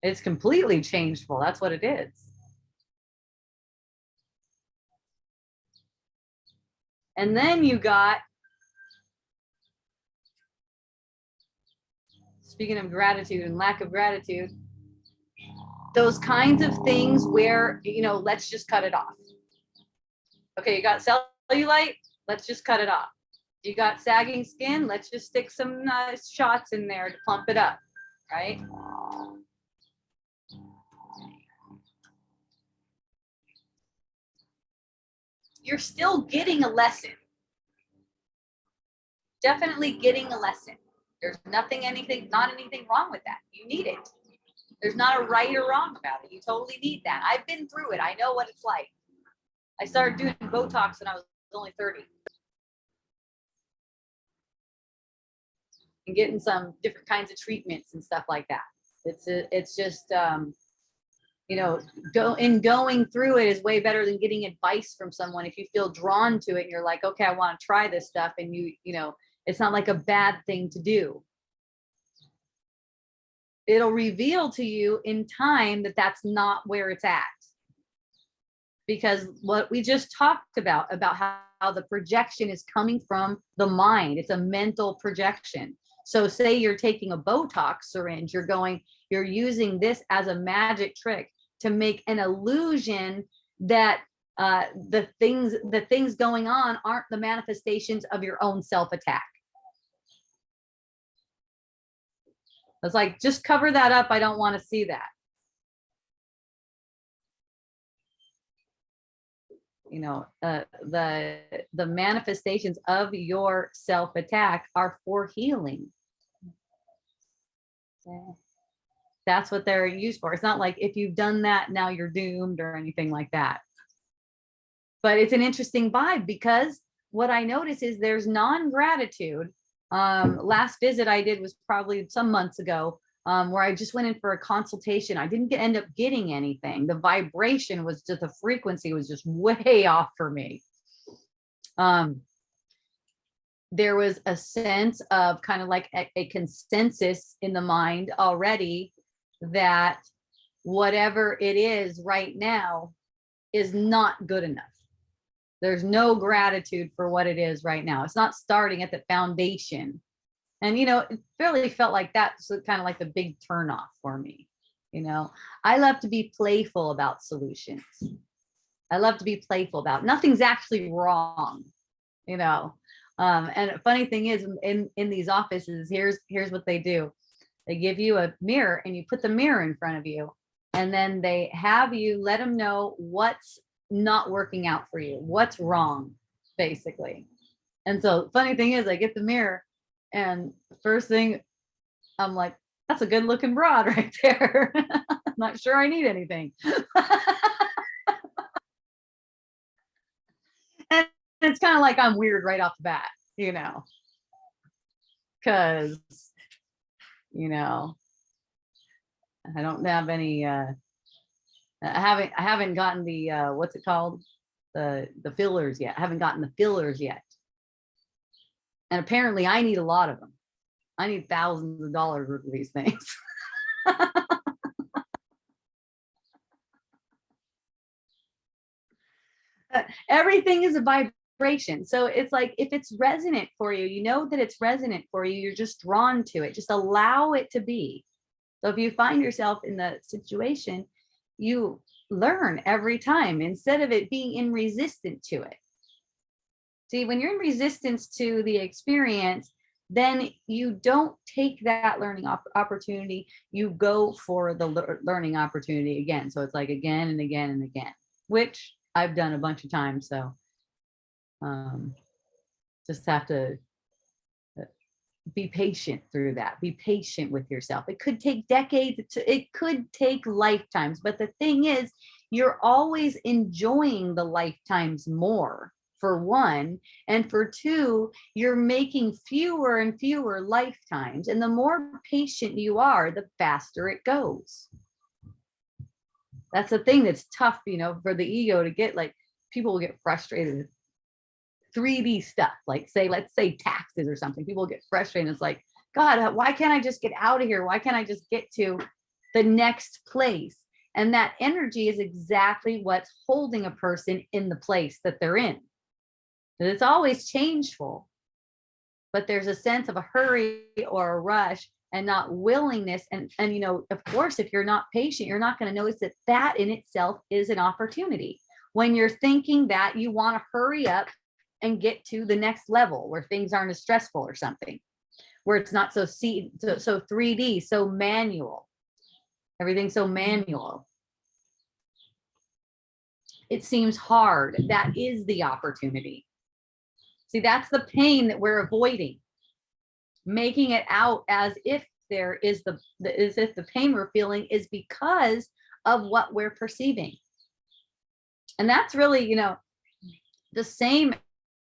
It's completely changeful. That's what it is. And then you got, speaking of gratitude and lack of gratitude, those kinds of things where, you know, let's just cut it off. Okay, you got cellulite, let's just cut it off. You got sagging skin, let's just stick some shots in there to plump it up, right? You're still getting a lesson. Definitely getting a lesson. There's not anything wrong with that. You need it. There's not a right or wrong about it. You totally need that. I've been through it. I know what it's like. I started doing Botox when I was only 30. And getting some different kinds of treatments and stuff like that. It's just, you know, going through it is way better than getting advice from someone. If you feel drawn to it and you're like, okay, I want to try this stuff, and you know, it's not like a bad thing to do. It'll reveal to you in time that that's not where it's at. Because what we just talked about how the projection is coming from the mind, it's a mental projection. So say you're taking a Botox syringe, you're using this as a magic trick to make an illusion that the things going on aren't the manifestations of your own self-attack. It's like, just cover that up. I don't want to see that. You know, the manifestations of your self-attack are for healing. That's what they're used for. It's not like if you've done that, now you're doomed or anything like that. But it's an interesting vibe, because what I notice is there's non-gratitude. Last visit I did was probably some months ago, where I just went in for a consultation. I didn't end up getting anything. The vibration was just, the frequency was just way off for me. There was a sense of kind of like a consensus in the mind already that whatever it is right now is not good enough. There's no gratitude for what it is right now. It's not starting at the foundation. And, you know, it really felt like that's kind of like the big turnoff for me. You know, I love to be playful about solutions. I love to be playful about nothing's actually wrong, you know. And a funny thing is, in these offices, here's what they do. They give you a mirror and you put the mirror in front of you, and then they have you let them know what's not working out for you, what's wrong, basically. And so funny thing is, I get the mirror, and first thing I'm like, that's a good looking broad right there. I'm not sure I need anything. And it's kind of like I'm weird right off the bat, because, I don't have any, I haven't gotten the, what's it called? The fillers yet. I haven't gotten the fillers yet. And apparently I need a lot of them. I need thousands of dollars worth of these things. Everything is a vibration. So it's like, if it's resonant for you, you know that it's resonant for you. You're just drawn to it. Just allow it to be. So if you find yourself in the situation, you learn every time instead of it being in resistance to it. See, when you're in resistance to the experience, then you don't take that learning opportunity. You go for the learning opportunity again. So it's like again and again and again, which I've done a bunch of times. So just have to be patient through that. Be patient with yourself. It could take decades. It could take lifetimes. But the thing is, you're always enjoying the lifetimes more, for one. And for two, you're making fewer and fewer lifetimes. And the more patient you are, the faster it goes. That's the thing that's tough, for the ego to get. Like, people will get frustrated with 3D stuff, like let's say taxes or something. People get frustrated. It's like, God, why can't I just get out of here? Why can't I just get to the next place? And that energy is exactly what's holding a person in the place that they're in. And it's always changeful, but there's a sense of a hurry or a rush and not willingness. And of course, if you're not patient, you're not going to notice that in itself is an opportunity. When you're thinking that you want to hurry up and get to the next level where things aren't as stressful or something, where it's not so 3D, so manual, everything's so manual. It seems hard. That is the opportunity. See, that's the pain that we're avoiding, making it out as if there is as if the pain we're feeling is because of what we're perceiving. And that's really, the same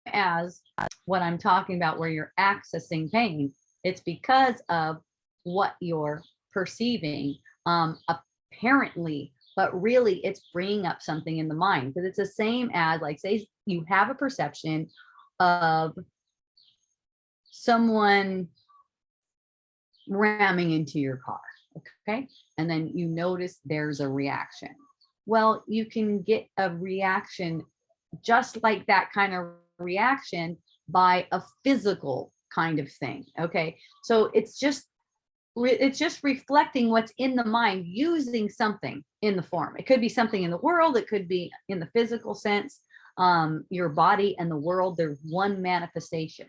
as what I'm talking about, where you're accessing pain. It's because of what you're perceiving, apparently, but really it's bringing up something in the mind. Because it's the same as, like, say you have a perception of someone ramming into your car, okay? And then you notice there's a reaction. Well, you can get a reaction just like that kind of reaction by a physical kind of thing, okay? So it's just reflecting what's in the mind, using something in the form. It could be something in the world, it could be in the physical sense. Your body and the world, they're one manifestation.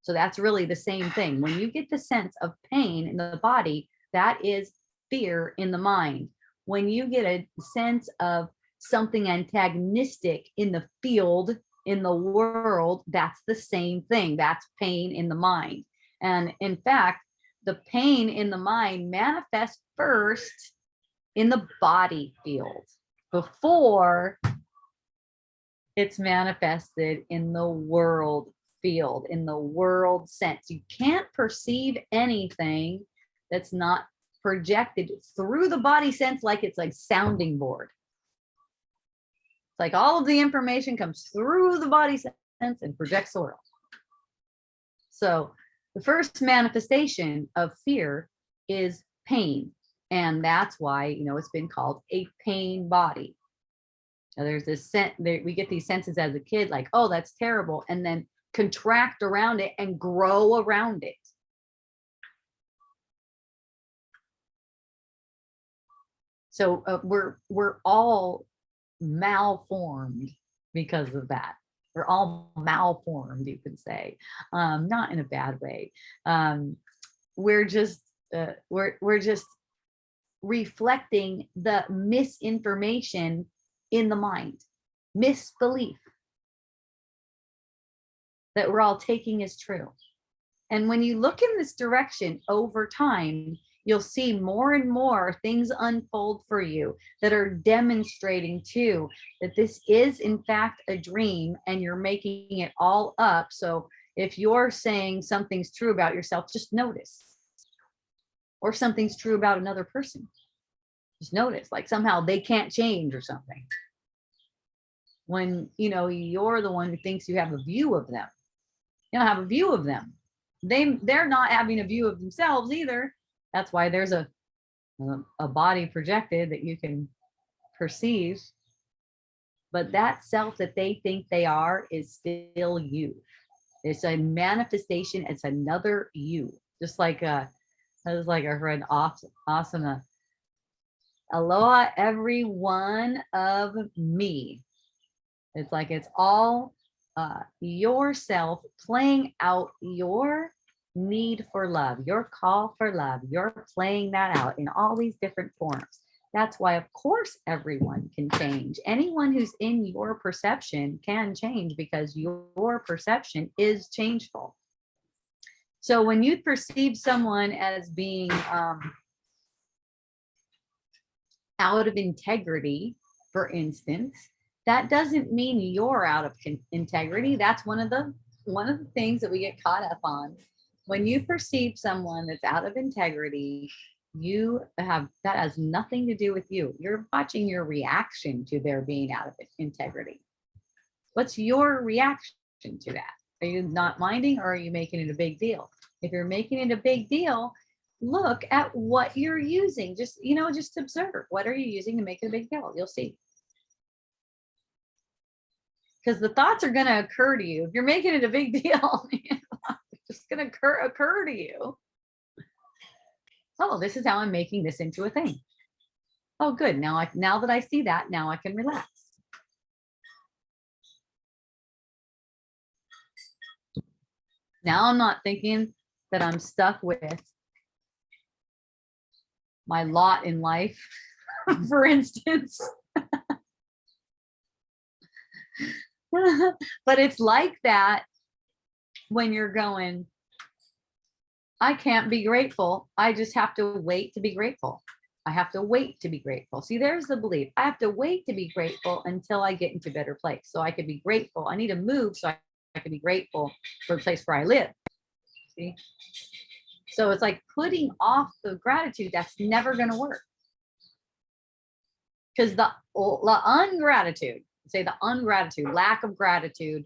So that's really the same thing. When you get the sense of pain in the body, that is fear in the mind. When you get a sense of something antagonistic in the field, in the world, that's the same thing. That's pain in the mind. And in fact, the pain in the mind manifests first in the body field before it's manifested in the world field, in the world sense. You can't perceive anything that's not projected through the body sense, like it's like sounding board. It's like all of the information comes through the body sense and projects the world. So the first manifestation of fear is pain. And that's why, it's been called a pain body. Now, there's this sense, we get these senses as a kid, like, oh, that's terrible. And then contract around it and grow around it. So we're all malformed because of that. We're all malformed, you could say, not in a bad way. We're just reflecting the misinformation in the mind, misbelief that we're all taking as true. And when you look in this direction over time, you'll see more and more things unfold for you that are demonstrating too that this is in fact a dream and you're making it all up. So if you're saying something's true about yourself, just notice. Or something's true about another person, just notice, like somehow they can't change or something. When, you know, you're the one who thinks you have a view of them. You don't have a view of them. They're not having a view of themselves either. That's why there's a body projected that you can perceive. But that self that they think they are is still you. It's a manifestation. It's another you. Just like I was like our friend Asana. Aloha, every one of me. It's like it's all yourself playing out your need for love, your call for love. You're playing that out in all these different forms. That's why, of course, everyone can change. Anyone who's in your perception can change because your perception is changeful. So when you perceive someone as being out of integrity, for instance, that doesn't mean you're out of integrity. That's one of the things that we get caught up on. When you perceive someone that's out of integrity, that has nothing to do with you. You're watching your reaction to their being out of integrity. What's your reaction to that? Are you not minding, or are you making it a big deal? If you're making it a big deal, look at what you're using. Just observe. What are you using to make it a big deal? You'll see. Because the thoughts are going to occur to you. If you're making it a big deal, it's just going to occur to you. Oh, this is how I'm making this into a thing. Oh, good. Now that I see that, now I can relax. Now I'm not thinking that I'm stuck with my lot in life, for instance. But it's like that when you're going, I can't be grateful. I just have to wait to be grateful. I have to wait to be grateful. See, there's the belief. I have to wait to be grateful until I get into a better place. So I could be grateful. I need to move so I can be grateful for the place where I live. See? So it's like putting off the gratitude. That's never going to work. Because the ungratitude, lack of gratitude,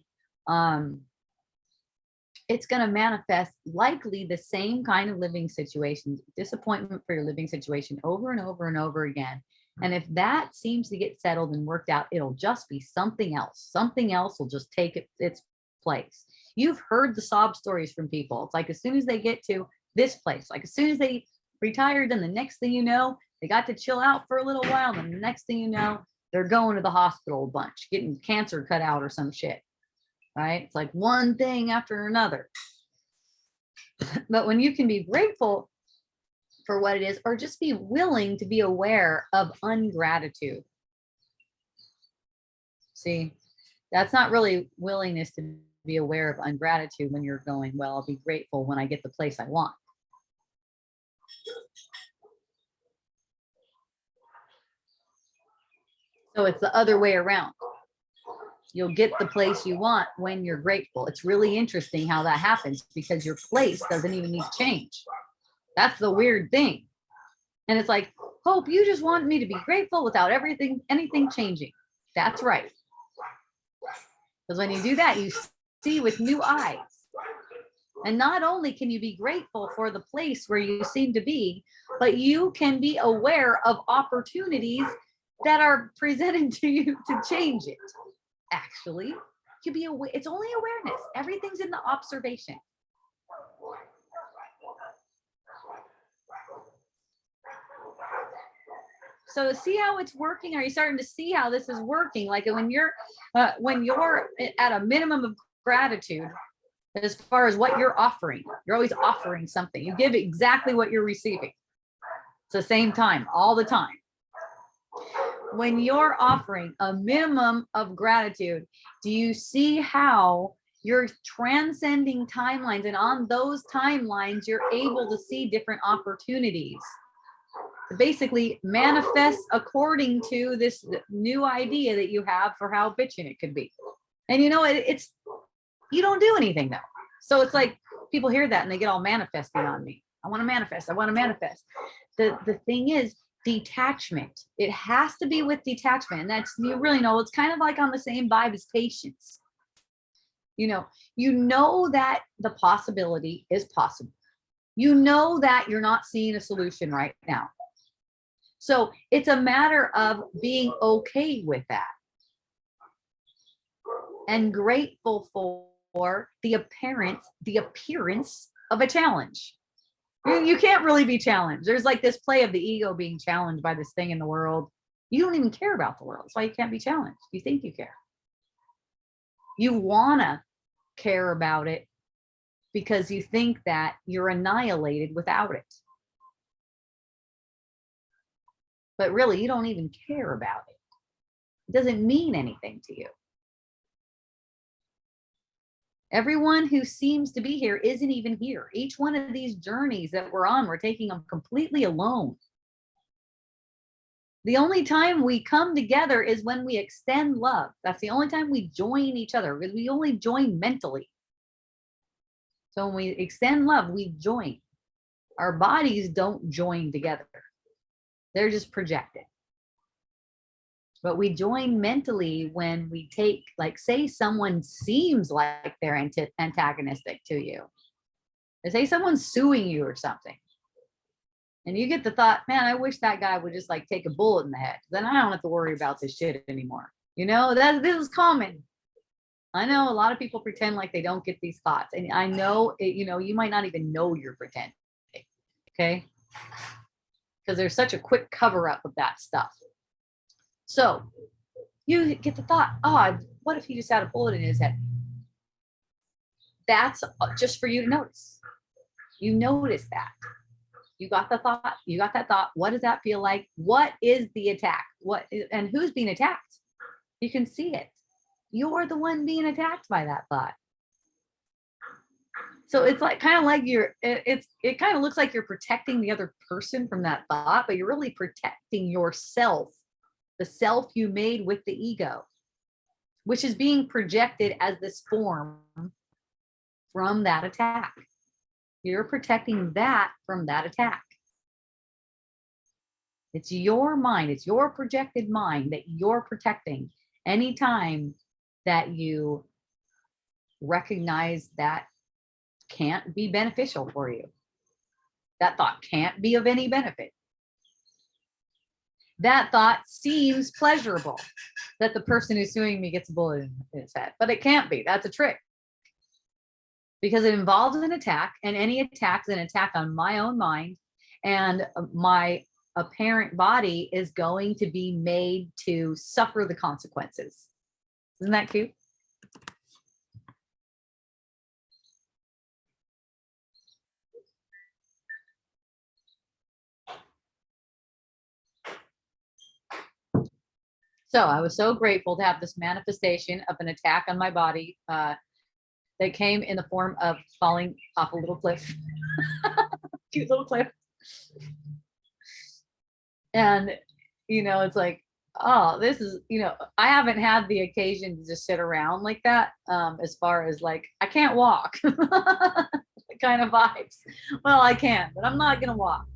it's going to manifest likely the same kind of living situations, disappointment for your living situation over and over and over again. And if that seems to get settled and worked out, it'll just be something else. Something else will just take its place. You've heard the sob stories from people. It's like as soon as they get to this place, like as soon as they retired, then the next thing you know, they got to chill out for a little while. And the next thing you know, they're going to the hospital a bunch, getting cancer cut out or some shit. Right? It's like one thing after another. But when you can be grateful for what it is, or just be willing to be aware of ungratitude. See, that's not really willingness to be aware of ungratitude when you're going, well, I'll be grateful when I get the place I want. So it's the other way around. You'll get the place you want when you're grateful. It's really interesting how that happens because your place doesn't even need to change. That's the weird thing. And it's like, Hope, you just want me to be grateful without anything changing. That's right. Because when you do that, you see with new eyes. And not only can you be grateful for the place where you seem to be, but you can be aware of opportunities that are presented to you to change it. Actually, it's only awareness. Everything's in the observation. So see how it's working? Are you starting to see how this is working? Like when you're at a minimum of gratitude, as far as what you're offering, you're always offering something. You give exactly what you're receiving. It's the same time, all the time. When you're offering a minimum of gratitude, do you see how You're transcending timelines, and on those timelines, you're able to see different opportunities to basically manifest according to this new idea that you have for how bitching it could be. And you know, it's you don't do anything though. So it's like people hear that and they get all manifesting on me. I want to manifest. I want to manifest. The thing is detachment. It has to be with detachment. And that's, you really know, it's kind of like on the same vibe as patience. You know that the possibility is possible. You know that you're not seeing a solution right now. So it's a matter of being okay with that and grateful for the appearance of a challenge. You can't really be challenged. There's like this play of the ego being challenged by this thing in the world. You don't even care about the world. That's why you can't be challenged. You think you care. You want to care about it because you think that you're annihilated without it. But really, you don't even care about it. It doesn't mean anything to you. Everyone who seems to be here isn't even here. Each one of these journeys that we're on, we're taking them completely alone. The only time we come together is when we extend love. That's the only time we join each other, because we only join mentally. So when we extend love, we join. Our bodies don't join together. They're just projected. But we join mentally when we take, like, say someone seems like they're antagonistic to you. Or say someone's suing you or something. And you get the thought, man, I wish that guy would just like take a bullet in the head. Then I don't have to worry about this shit anymore. You know, this is common. I know a lot of people pretend like they don't get these thoughts. And I know, you might not even know you're pretending. Okay? Because there's such a quick cover up of that stuff. So you get the thought, oh, what if he just had a bullet in his head? That's just for you to notice. You notice that. You got the thought, you got that thought. What does that feel like? What is the attack? And who's being attacked? You can see it. You're the one being attacked by that thought. So it's like kind of like it kind of looks like you're protecting the other person from that thought, but you're really protecting yourself, the self you made with the ego, which is being projected as this form from that attack. You're protecting that from that attack. It's your mind, it's your projected mind that you're protecting anytime that you recognize that can't be beneficial for you. That thought can't be of any benefit. That thought seems pleasurable, that the person who's suing me gets a bullet in his head, but it can't be. That's a trick. Because it involves an attack, and any attack is an attack on my own mind, and my apparent body is going to be made to suffer the consequences. Isn't that cute? So I was so grateful to have this manifestation of an attack on my body that came in the form of falling off a little cliff. Cute little cliff. And, it's like, oh, this is, I haven't had the occasion to just sit around like that, as far as like, I can't walk kind of vibes. Well, I can, but I'm not going to walk.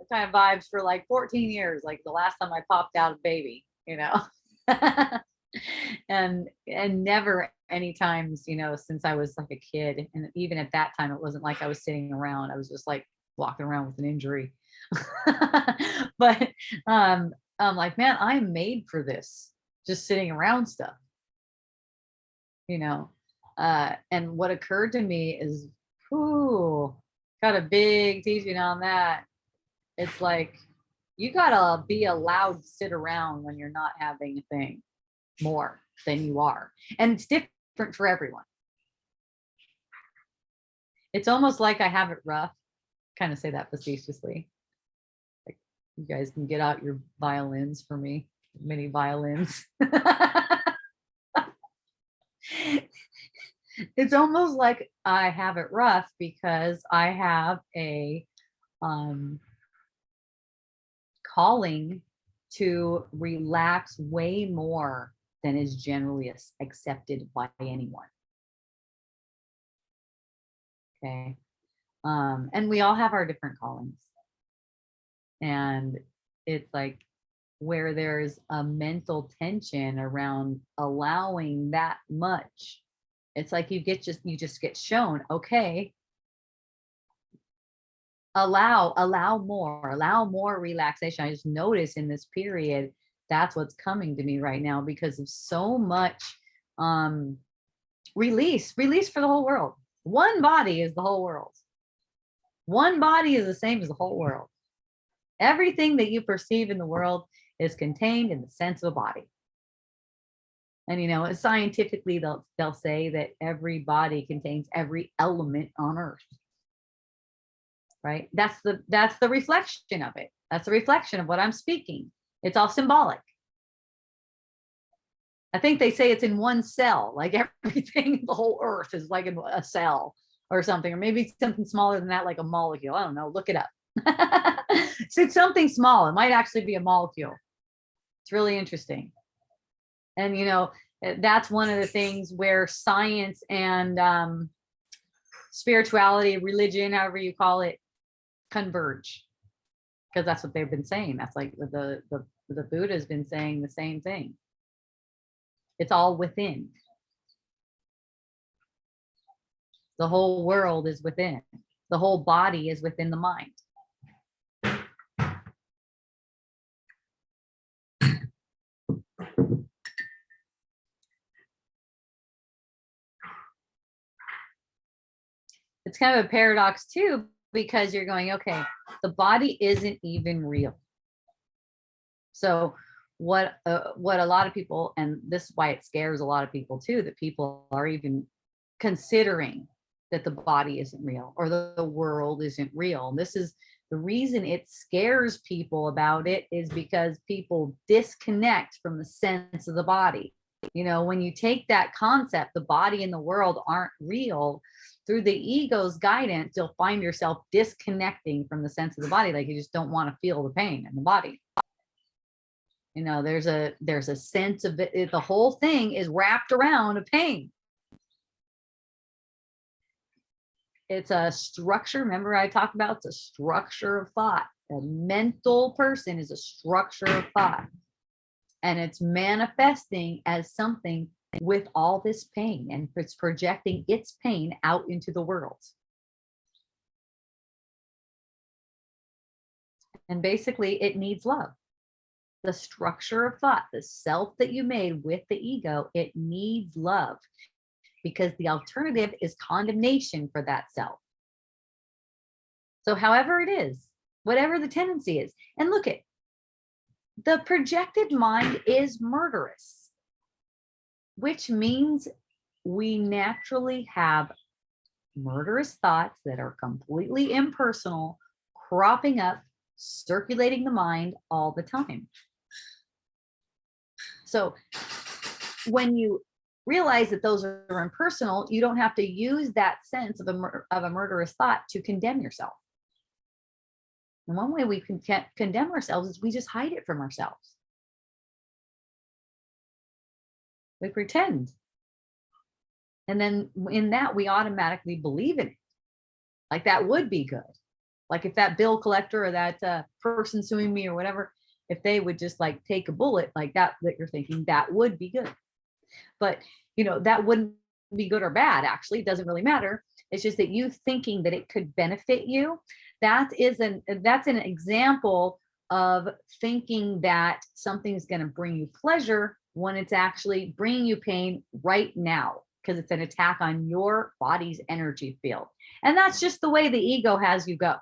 Kind of vibes for like 14 years, like the last time I popped out a baby, and never any times, since I was like a kid. And even at that time, it wasn't like I was sitting around. I was just like walking around with an injury. But I'm like, man, I'm made for this, just sitting around stuff, and what occurred to me is, got a big teaching on that. It's like, you gotta be allowed to sit around when you're not having a thing more than you are. And it's different for everyone. It's almost like I have it rough. Kind of say that facetiously. Like, you guys can get out your violins for me, mini violins. It's almost like I have it rough because I have a um, calling to relax way more than is generally accepted by anyone. Okay. And we all have our different callings. And it's like where there's a mental tension around allowing that much. It's like you just get shown, okay, allow more relaxation. I just notice in this period that's what's coming to me right now because of so much um release for the whole world. One body is the whole world. One body is the same as the whole world. Everything that you perceive in the world is contained in the sense of a body. And scientifically they'll say that every body contains every element on earth. Right? That's the reflection of it. That's the reflection of what I'm speaking. It's all symbolic. I think they say it's in one cell, like everything, the whole earth is like in a cell or something, or maybe something smaller than that, like a molecule. I don't know. Look it up. So it's something small. It might actually be a molecule. It's really interesting. And that's one of the things where science and spirituality, religion, however you call it, converge, because that's what they've been saying. That's like the Buddha's been saying the same thing. It's all within. The whole world is within. The whole body is within the mind. It's kind of a paradox too, because you're going, okay, the body isn't even real. So what a lot of people, and this is why it scares a lot of people too, that people are even considering that the body isn't real or the world isn't real. And this is the reason it scares people about it, is because people disconnect from the sense of the body. When you take that concept, the body and the world aren't real, through the ego's guidance, you'll find yourself disconnecting from the sense of the body. Like you just don't want to feel the pain in the body. There's a sense of it. The whole thing is wrapped around a pain. It's a structure. Remember I talked about, it's a structure of thought. A mental person is a structure of thought. And it's manifesting as something with all this pain, and it's projecting its pain out into the world. And basically it needs love. The structure of thought, the self that you made with the ego, it needs love, because the alternative is condemnation for that self. So however it is, whatever the tendency is, and look at the projected mind is murderous, which means we naturally have murderous thoughts that are completely impersonal, cropping up, circulating the mind all the time. So when you realize that those are impersonal, you don't have to use that sense of a murderous thought to condemn yourself. And one way we can condemn ourselves is we just hide it from ourselves. We pretend. And then in that, we automatically believe in it. Like that would be good. Like if that bill collector or that person suing me or whatever, if they would just like take a bullet like that you're thinking, that would be good. But that wouldn't be good or bad. Actually, it doesn't really matter. It's just that you thinking that it could benefit you. That's an example of thinking that something's going to bring you pleasure when it's actually bringing you pain right now, because it's an attack on your body's energy field. And that's just the way the ego has you go.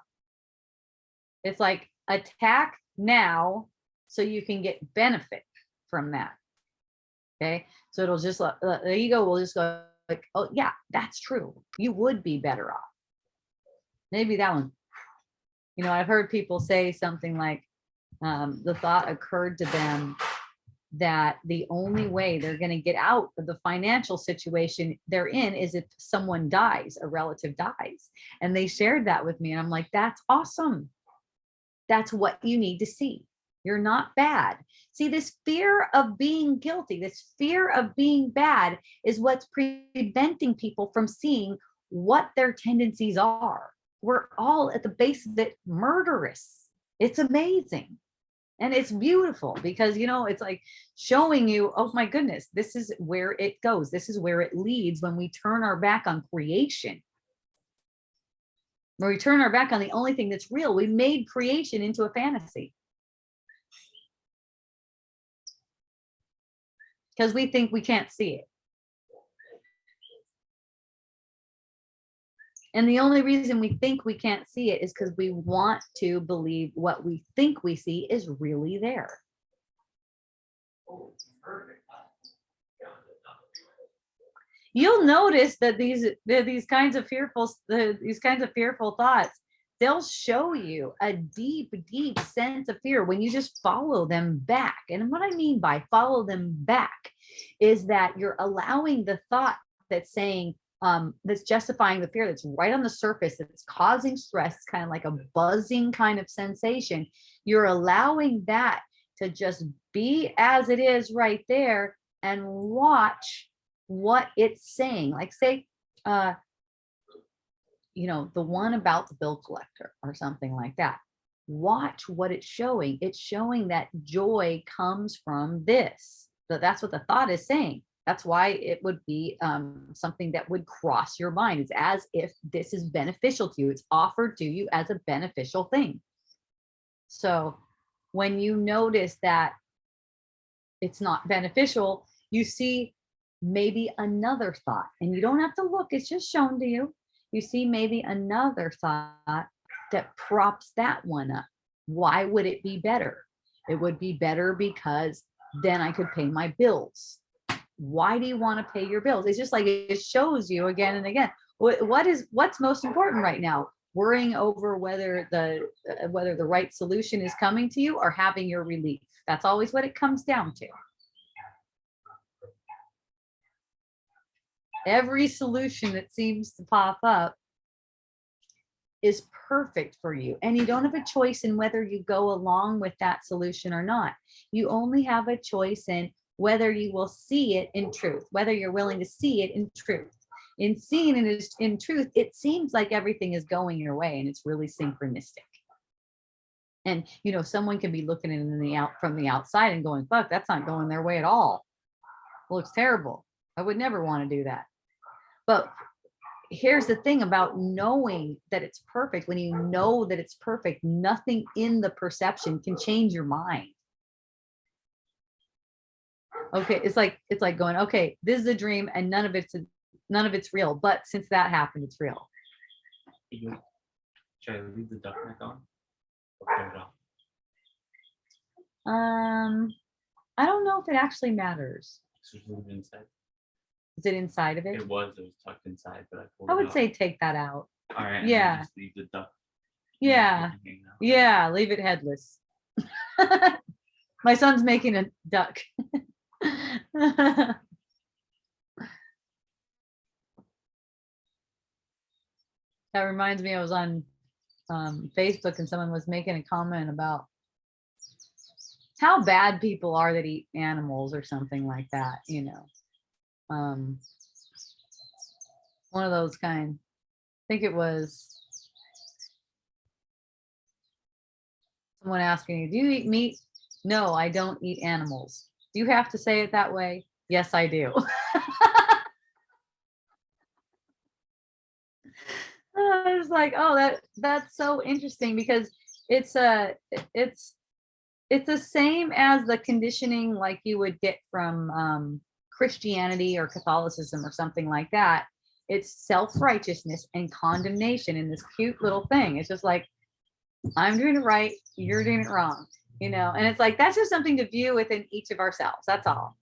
It's like attack now so you can get benefit from that. Okay. So it'll just, the ego will just go like, oh yeah, that's true. You would be better off. Maybe that one. I've heard people say something like, the thought occurred to them that the only way they're going to get out of the financial situation they're in is if someone dies, a relative dies. And they shared that with me. And I'm like, that's awesome. That's what you need to see. You're not bad. See, this fear of being guilty, this fear of being bad is what's preventing people from seeing what their tendencies are. We're all at the base of it murderous. It's amazing. And it's beautiful because, you know, it's like showing you, oh my goodness, this is where it goes. This is where it leads when we turn our back on creation. When we turn our back on the only thing that's real, we made creation into a fantasy. Because we think we can't see it. And the only reason we think we can't see it is because we want to believe what we think we see is really there. You'll notice that these kinds of fearful thoughts, they'll show you a deep, deep sense of fear when you just follow them back. And what I mean by follow them back is that you're allowing the thought that's saying, that's justifying the fear that's right on the surface, that's causing stress, kind of like a buzzing kind of sensation. You're allowing that to just be as it is right there and watch what it's saying. Like say, you know, the one about the bill collector or something like that. Watch what it's showing. It's showing that joy comes from this. So that's what the thought is saying. That's why it would be something that would cross your mind. It's as if this is beneficial to you. It's offered to you as a beneficial thing. So when you notice that it's not beneficial, you see maybe another thought, and you don't have to look, it's just shown to you. You see maybe another thought that props that one up. Why would it be better? It would be better because then I could pay my bills. Why do you want to pay your bills? It's just like it shows you again and again. What's most important right now? Worrying over whether the right solution is coming to you or having your relief. That's always what it comes down to. Every solution that seems to pop up is perfect for you. And you don't have a choice in whether you go along with that solution or not. You only have a choice in whether you will see it in truth, whether you're willing to see it in truth. In seeing it in truth, it seems like everything is going your way and it's really synchronistic. And, you know, someone can be looking in from the outside and going, fuck, that's not going their way at all. It looks terrible. I would never want to do that. But here's the thing about knowing that it's perfect. When you know that it's perfect, nothing in the perception can change your mind. Okay, it's like going, okay, this is a dream and none of it's real. But since that happened, it's real. Should I leave the duck neck on? Or put it on? I don't know if it actually matters. So just leave it inside. Is it inside of it? It was tucked inside, but I pulled it I would out. say take that out. All right. And Yeah. just leave the duck. Yeah. Yeah. Leave it headless. My son's making a duck. That reminds me, I was on Facebook and someone was making a comment about how bad people are that eat animals or something like that, you know. One of those kind. I think it was someone asking you, do you eat meat? No, I don't eat animals. Do you have to say it that way? Yes, I do. I was like, oh, that's so interesting because it's the same as the conditioning like you would get from Christianity or Catholicism or something like that. It's self-righteousness and condemnation in this cute little thing. It's just like, I'm doing it right, you're doing it wrong, you know. And it's like that's just something to view within each of ourselves. That's all.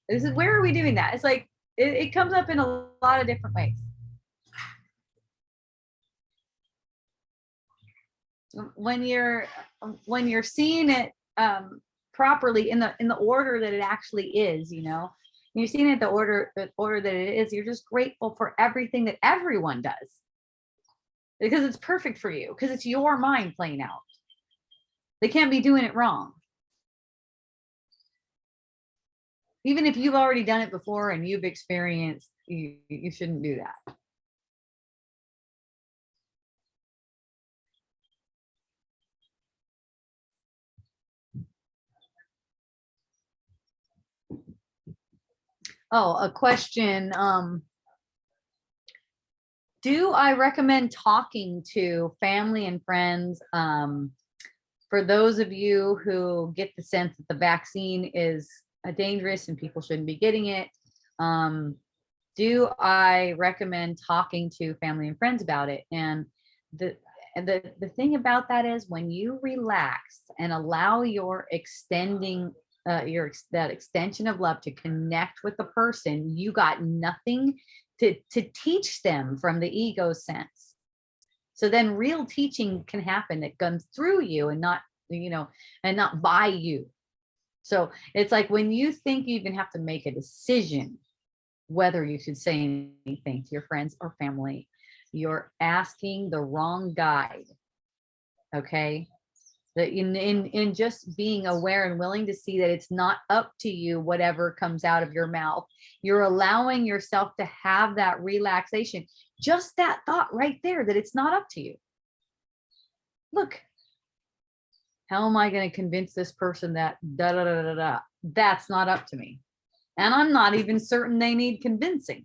This is where are we doing that? It's like it comes up in a lot of different ways. When you're seeing it properly in the order that it actually is, you know. And you're seeing it the order that it is. You're just grateful for everything that everyone does because it's perfect for you, because it's your mind playing out. They can't be doing it wrong. Even if you've already done it before and you've experienced, you shouldn't do that. Oh, a question. Do I recommend talking to family and friends? For those of you who get the sense that the vaccine is dangerous and people shouldn't be getting it, do I recommend talking to family and friends about it? And the thing about that is when you relax and allow your extending that extension of love to connect with the person, you got nothing to teach them from the ego sense. So then real teaching can happen that comes through you and not, you know, and not by you. So it's like when you think you even have to make a decision whether you should say anything to your friends or family, you're asking the wrong guide. Okay. That in just being aware and willing to see that it's not up to you, whatever comes out of your mouth, you're allowing yourself to have that relaxation. Just that thought right there, that it's not up to you. Look, how am I going to convince this person that da da da da da? That's not up to me. And I'm not even certain they need convincing.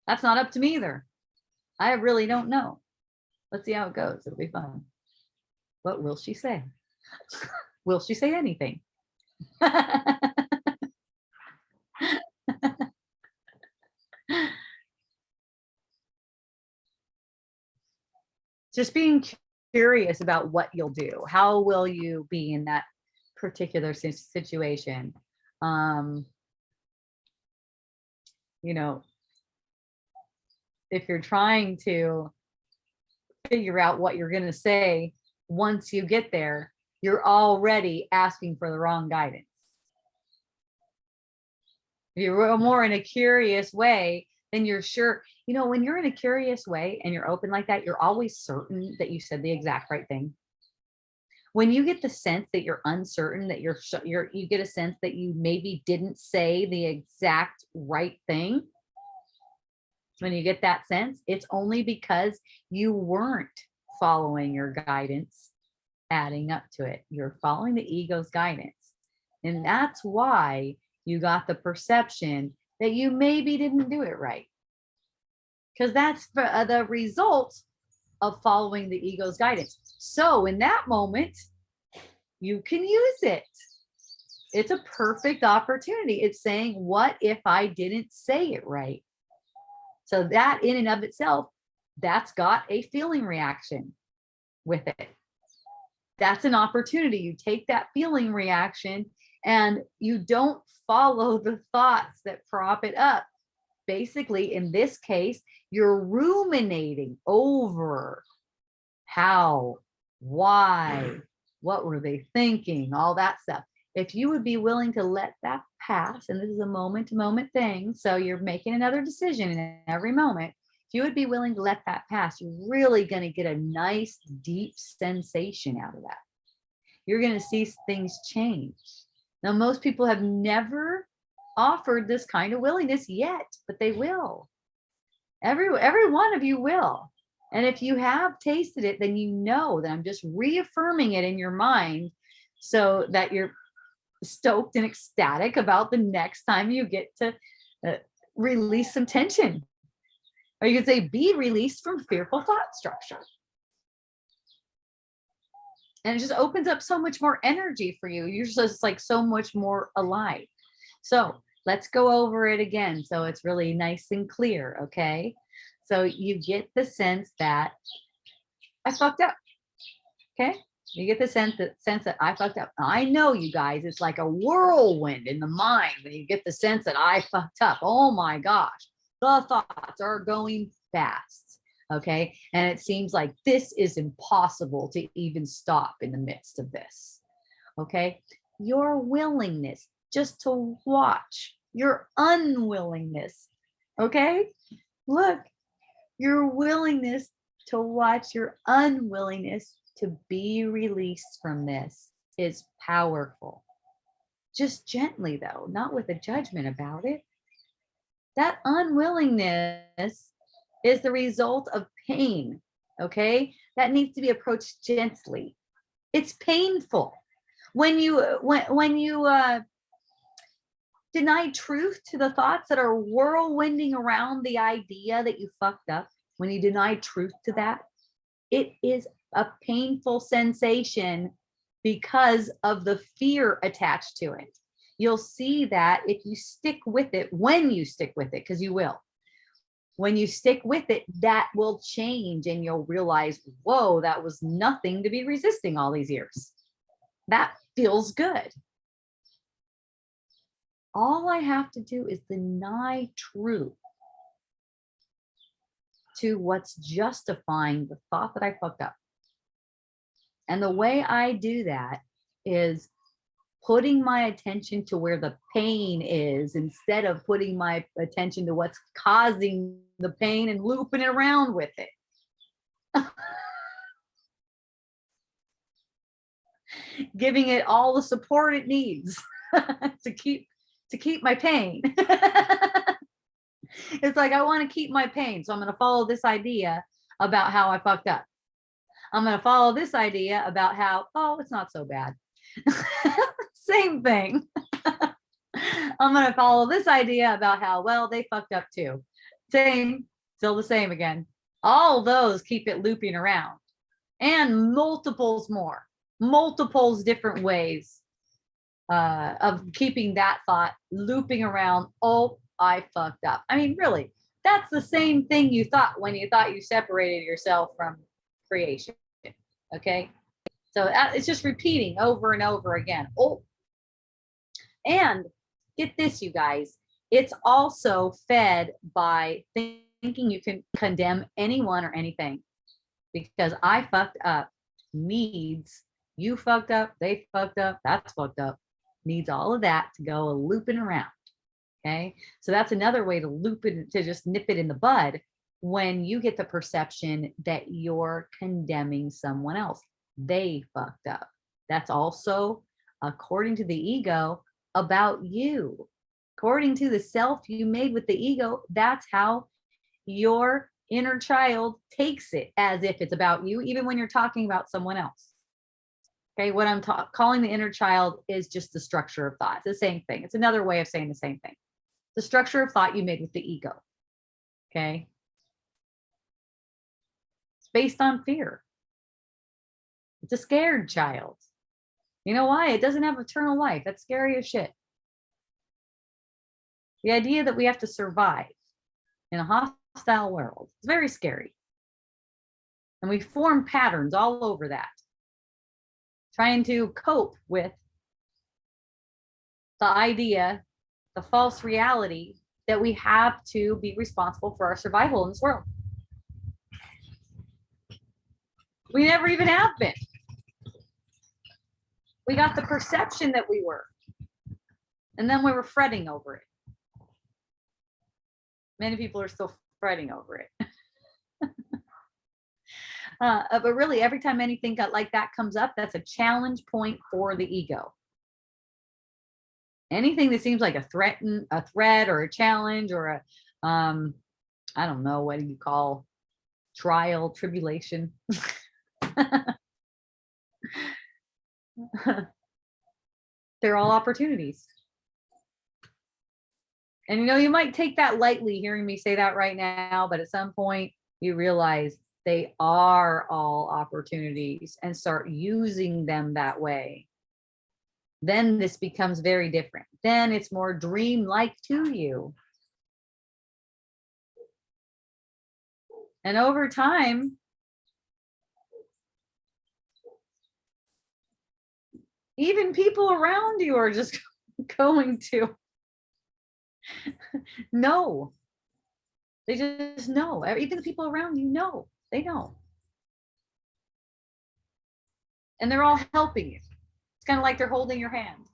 That's not up to me either. I really don't know. Let's see how it goes. It'll be fun. What will she say? Will she say anything? Just being curious about what you'll do. How will you be in that particular situation? You know, if you're trying to figure out what you're going to say, once you get there, you're already asking for the wrong guidance. If you're more in a curious way, then you're sure, you know, when you're in a curious way and you're open like that, you're always certain that you said the exact right thing. When you get the sense that you're uncertain, that you get a sense that you maybe didn't say the exact right thing. When you get that sense, it's only because you weren't following your guidance, adding up to it. You're following the ego's guidance. And that's why you got the perception that you maybe didn't do it right. Because that's the result of following the ego's guidance. So in that moment, you can use it. It's a perfect opportunity. It's saying, what if I didn't say it right? So that in and of itself, that's got a feeling reaction with it. That's an opportunity. You take that feeling reaction and you don't follow the thoughts that prop it up. Basically, in this case, you're ruminating over how, why, what were they thinking, all that stuff. If you would be willing to let that pass, and this is a moment to moment thing, so you're making another decision in every moment. If you would be willing to let that pass, you're really going to get a nice, deep sensation out of that. You're going to see things change. Now, most people have never offered this kind of willingness yet, but they will. Every one of you will. And if you have tasted it, then you know that I'm just reaffirming it in your mind so that you're stoked and ecstatic about the next time you get to release some tension. Or you could say, be released from fearful thought structure. And it just opens up so much more energy for you. You're just like so much more alive. So let's go over it again. So it's really nice and clear. Okay. So you get the sense that I fucked up. Okay. You get the sense that I fucked up. I know, you guys, it's like a whirlwind in the mind when you get the sense that I fucked up. Oh my gosh, the thoughts are going fast. Okay. And it seems like this is impossible to even stop in the midst of this. Okay. your willingness just to watch, your unwillingness. Okay? Look, your willingness to watch, your unwillingness to be released from this is powerful. Just gently, though, not with a judgment about it. That unwillingness is the result of pain. Okay? That needs to be approached gently. It's painful. When you deny truth to the thoughts that are whirlwinding around the idea that you fucked up, when you deny truth to that, it is a painful sensation because of the fear attached to it. You'll see that if you stick with it, when you stick with it, because you will. When you stick with it, that will change and you'll realize, whoa, that was nothing to be resisting all these years. That feels good. All I have to do is deny truth to what's justifying the thought that I fucked up. And the way I do that is putting my attention to where the pain is instead of putting my attention to what's causing the pain and looping it around with it. Giving it all the support it needs to keep my pain. It's like, I want to keep my pain, so I'm going to follow this idea about how I fucked up. I'm going to follow this idea about how, oh, it's not so bad. Same thing. I'm going to follow this idea about how, well, they fucked up too. Same, still the same again. All those keep it looping around, and multiples more, multiples different ways of keeping that thought looping around. Oh, I fucked up. I mean, really, that's the same thing you thought when you thought you separated yourself from creation. Okay. So it's just repeating over and over again. Oh, and get this, you guys, it's also fed by thinking you can condemn anyone or anything, because I fucked up needs you fucked up, they fucked up, that's fucked up, needs all of that to go looping around. Okay. So that's another way to loop it, to just nip it in the bud when you get the perception that you're condemning someone else. They fucked up. That's also, according to the ego, about you. According to the self you made with the ego, that's how your inner child takes it, as if it's about you, even when you're talking about someone else. Okay, what I'm calling the inner child is just the structure of thought. It's the same thing. It's another way of saying the same thing. The structure of thought you made with the ego. Okay. It's based on fear. It's a scared child. You know why? It doesn't have eternal life. That's scary as shit. The idea that we have to survive in a hostile world is very scary. And we form patterns all over that, trying to cope with the idea, the false reality that we have to be responsible for our survival in this world. We never even have been. We got the perception that we were, and then we were fretting over it. Many people are still fretting over it. But really, every time anything like that comes up, that's a challenge point for the ego. Anything that seems like a threat or a challenge or a, I don't know, what do you call trial, tribulation? They're all opportunities. And you know, you might take that lightly hearing me say that right now, but at some point you realize they are all opportunities and start using them that way. Then this becomes very different. Then it's more dream-like to you. And over time, even people around you are just going to know. They just know. Even the people around you know. They know. And they're all helping you. It's kind of like they're holding your hand.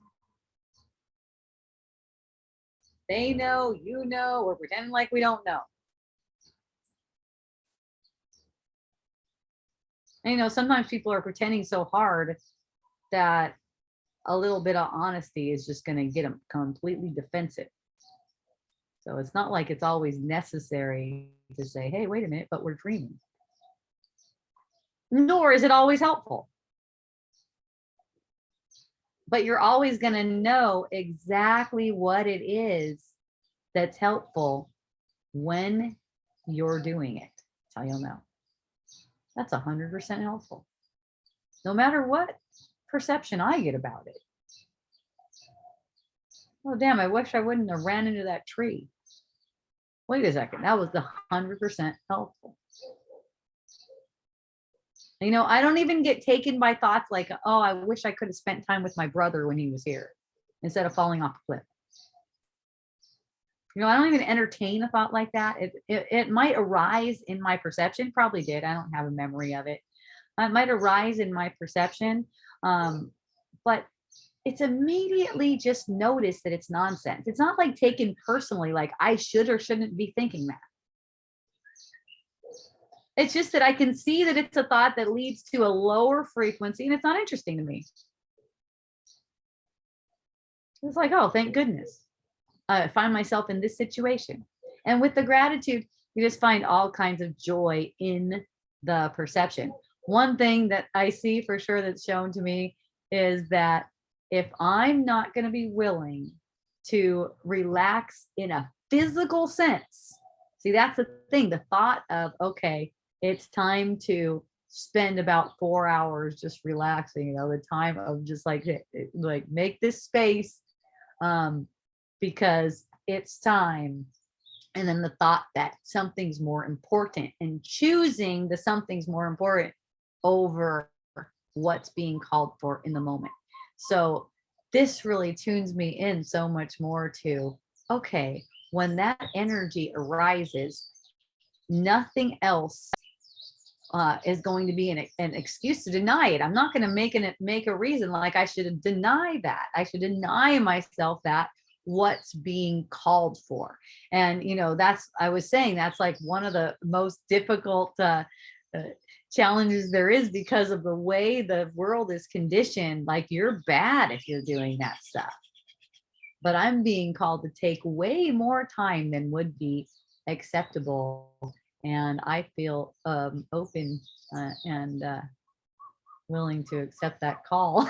They know, you know, we're pretending like we don't know. And, you know, sometimes people are pretending so hard that a little bit of honesty is just going to get them completely defensive. So it's not like it's always necessary to say, hey, wait a minute, but we're dreaming. Nor is it always helpful. But you're always going to know exactly what it is that's helpful when you're doing it. That's how you'll know. That's 100% helpful. No matter what perception I get about it. Oh, damn, I wish I wouldn't have ran into that tree. Wait a second, that was 100% helpful. You know, I don't even get taken by thoughts like, oh, I wish I could have spent time with my brother when he was here instead of falling off a cliff. You know, I don't even entertain a thought like that. It might arise in my perception, probably did. I don't have a memory of it. It might arise in my perception, but it's immediately just notice that it's nonsense. It's not like taken personally, like I should or shouldn't be thinking that. It's just that I can see that it's a thought that leads to a lower frequency and it's not interesting to me. It's like, oh, thank goodness. I find myself in this situation. And with the gratitude, you just find all kinds of joy in the perception. One thing that I see for sure that's shown to me is that if I'm not going to be willing to relax in a physical sense, see, that's the thing, the thought of, okay, it's time to spend about 4 hours just relaxing, you know, the time of just like make this space because it's time. And then the thought that something's more important and choosing the something's more important over what's being called for in the moment. So this really tunes me in so much more to, okay, when that energy arises, nothing else is going to be an excuse to deny it. I'm not going to make a reason like I should deny that. I should deny myself that what's being called for. And, you know, I was saying that's like one of the most difficult challenges there is because of the way the world is conditioned. Like you're bad if you're doing that stuff. But I'm being called to take way more time than would be acceptable. And I feel open and willing to accept that call.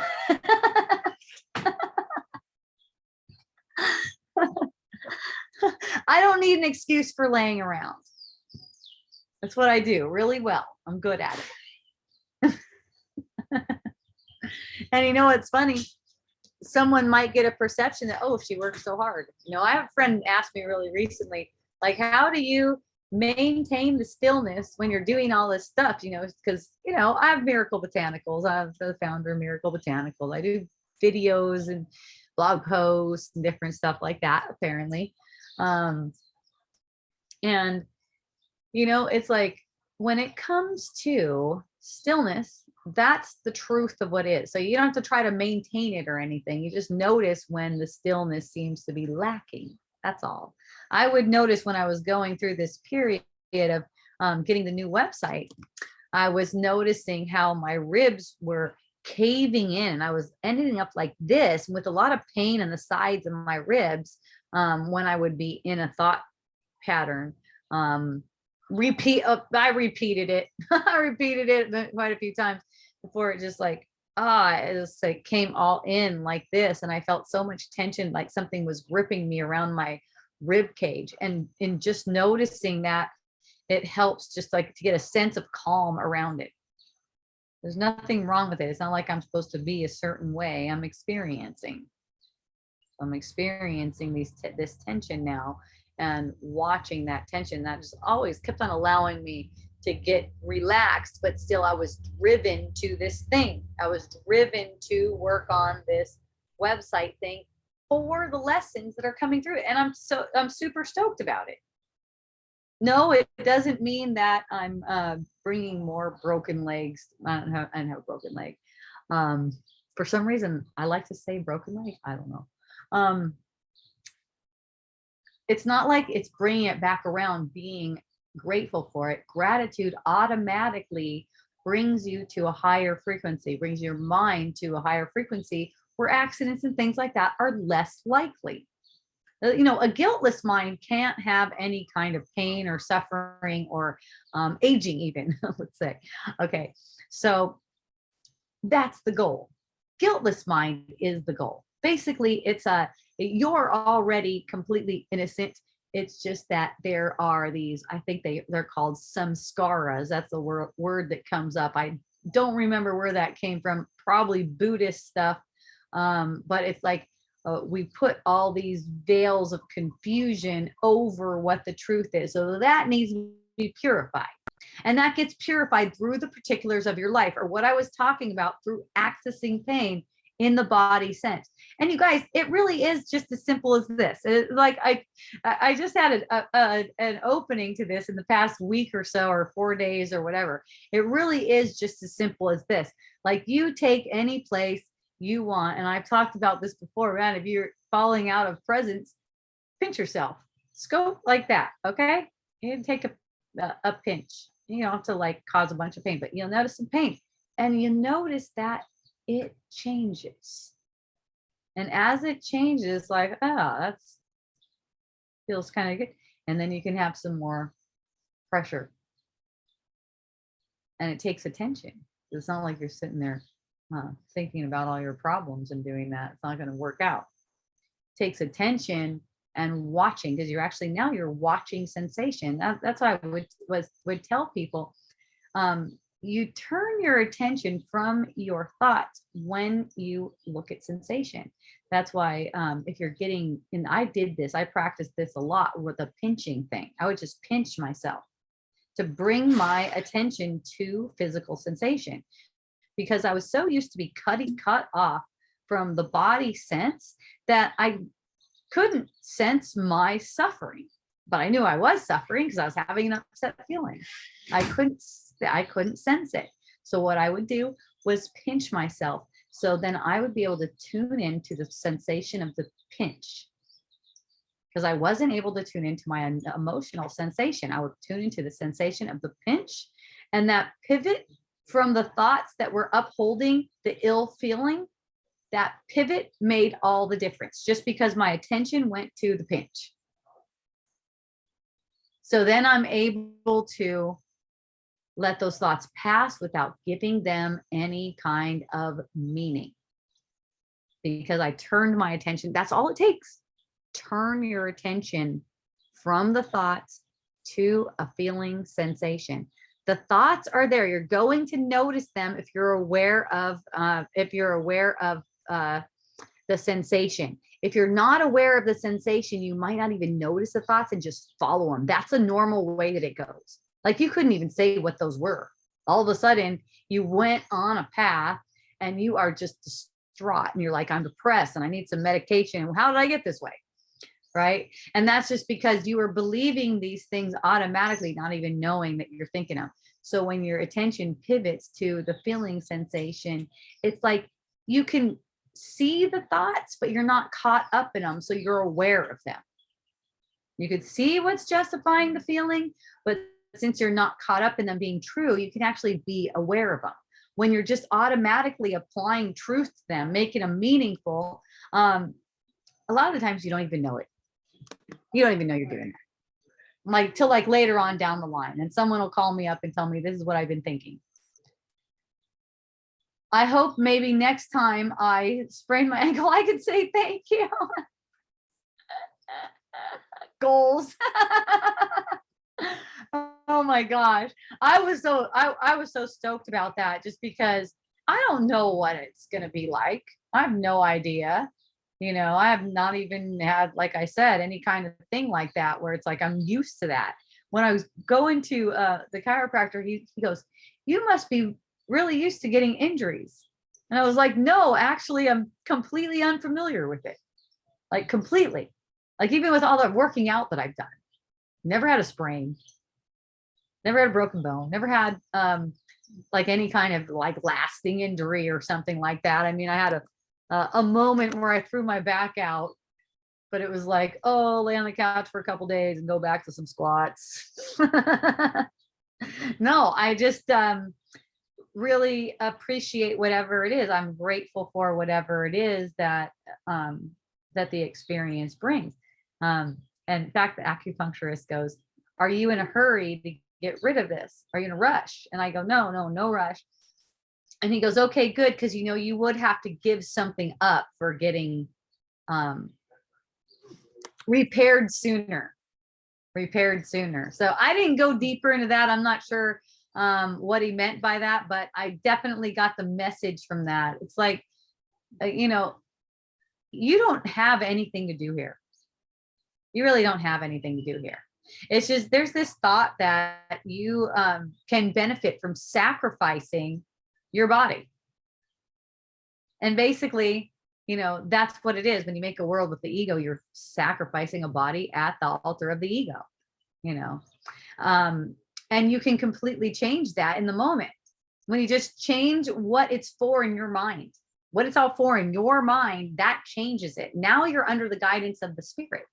I don't need an excuse for laying around. That's what I do really well. I'm good at it. And you know what's funny? Someone might get a perception that, oh, she works so hard. You know, I have a friend asked me really recently, like, how do you maintain the stillness when you're doing all this stuff? You know, because, you know, I have Miracle Botanicals. I'm the founder of Miracle Botanicals. I do videos and blog posts and different stuff like that, apparently. And, you know, it's like when it comes to stillness, that's the truth of what is. So you don't have to try to maintain it or anything. You just notice when the stillness seems to be lacking. That's all. I would notice when I was going through this period of getting the new website, I was noticing how my ribs were caving in. I was ending up like this with a lot of pain in the sides of my ribs when I would be in a thought pattern. I repeated it. I repeated it quite a few times before it just like, it just like came all in like this. And I felt so much tension, like something was gripping me around my rib cage. And in just noticing that, it helps just like to get a sense of calm around it. There's nothing wrong with it. It's not like I'm supposed to be a certain way. I'm experiencing this tension now, and watching that tension that just always kept on allowing me to get relaxed, but still I was driven to this thing. I was driven to work on this website thing for the lessons that are coming through it. And I'm super stoked about it. No, it doesn't mean that I'm bringing more broken legs. I don't have a broken leg. For some reason, I like to say broken leg. I don't know. It's not like it's bringing it back around, being grateful for it. Gratitude automatically brings you to a higher frequency, brings your mind to a higher frequency where accidents and things like that are less likely. You know, a guiltless mind can't have any kind of pain or suffering or aging even, let's say. Okay, so that's the goal. Guiltless mind is the goal. Basically, you're already completely innocent. It's just that there are these, I think they're called samskaras. That's the word that comes up. I don't remember where that came from, probably Buddhist stuff. But it's like we put all these veils of confusion over what the truth is. So that needs to be purified. And that gets purified through the particulars of your life, or what I was talking about, through accessing pain in the body sense. And you guys, it really is just as simple as this. Like I just had an opening to this in the past week or so, or 4 days or whatever. It really is just as simple as this. Like, you take any place you want, and I've talked about this before, man. If you're falling out of presence, pinch yourself, scope like that. Okay, you take a pinch. You don't have to like cause a bunch of pain, but you'll notice some pain, and you notice that it changes. And as it changes, like, that's feels kind of good. And then you can have some more pressure. And it takes attention. It's not like you're sitting there thinking about all your problems and doing that. It's not going to work out. It takes attention and watching, because you're watching sensation. That's what I would tell people. You turn your attention from your thoughts when you look at sensation. That's why if you're getting, and I practiced this a lot with a pinching thing. I would just pinch myself to bring my attention to physical sensation, because I was so used to be cut off from the body sense that I couldn't sense my suffering. But I knew I was suffering because I was having an upset feeling. I couldn't sense it. So what I would do was pinch myself. So then I would be able to tune into the sensation of the pinch, because I wasn't able to tune into my emotional sensation. I would tune into the sensation of the pinch, and that pivot from the thoughts that were upholding the ill feeling, that pivot made all the difference, just because my attention went to the pinch. So then I'm able to let those thoughts pass without giving them any kind of meaning, because I turned my attention. That's all it takes. Turn your attention from the thoughts to a feeling sensation. The thoughts are there. You're going to notice them if you're aware of the sensation. If you're not aware of the sensation, you might not even notice the thoughts and just follow them. That's a normal way that it goes. Like, you couldn't even say what those were. All of a sudden, you went on a path and you are just distraught, and you're like, I'm depressed and I need some medication. How did I get this way? Right? And that's just because you were believing these things automatically, not even knowing that you're thinking them. So when your attention pivots to the feeling sensation, it's like you can see the thoughts, but you're not caught up in them. So you're aware of them. You could see what's justifying the feeling, but since you're not caught up in them being true, you can actually be aware of them. When you're just automatically applying truth to them, making them meaningful, a lot of the times you don't even know it. You don't even know you're doing that. Like, till like later on down the line, and someone will call me up and tell me, this is what I've been thinking. I hope maybe next time I sprain my ankle, I can say thank you. Goals. Oh my gosh. I was so stoked about that, just because I don't know what it's going to be like. I have no idea. You know, I have not even had, like I said, any kind of thing like that where it's like I'm used to that. When I was going to the chiropractor, he goes, you must be really used to getting injuries. And I was like, no, actually, I'm completely unfamiliar with it. Like, completely. Like, even with all the working out that I've done, never had a sprain, never had a broken bone, never had like any kind of like lasting injury or something like that. I mean, I had a moment where I threw my back out, but it was like, oh, lay on the couch for a couple days and go back to some squats. No, I just really appreciate whatever it is. I'm grateful for whatever it is that that the experience brings. And in fact, the acupuncturist goes, "Are you in a hurry to get rid of this? Are you in a rush?" And I go, "No, no, no rush." And he goes, "Okay, good, because you know you would have to give something up for getting repaired sooner." Repaired sooner. So I didn't go deeper into that. I'm not sure what he meant by that, but I definitely got the message from that. It's like, you know, you don't have anything to do here. You really don't have anything to do here. It's just there's this thought that you can benefit from sacrificing your body. And basically, you know, that's what it is. When you make a world with the ego, you're sacrificing a body at the altar of the ego, you know. And you can completely change that in the moment. When you just change what it's for in your mind, what it's all for in your mind, that changes it. Now you're under the guidance of the spirit.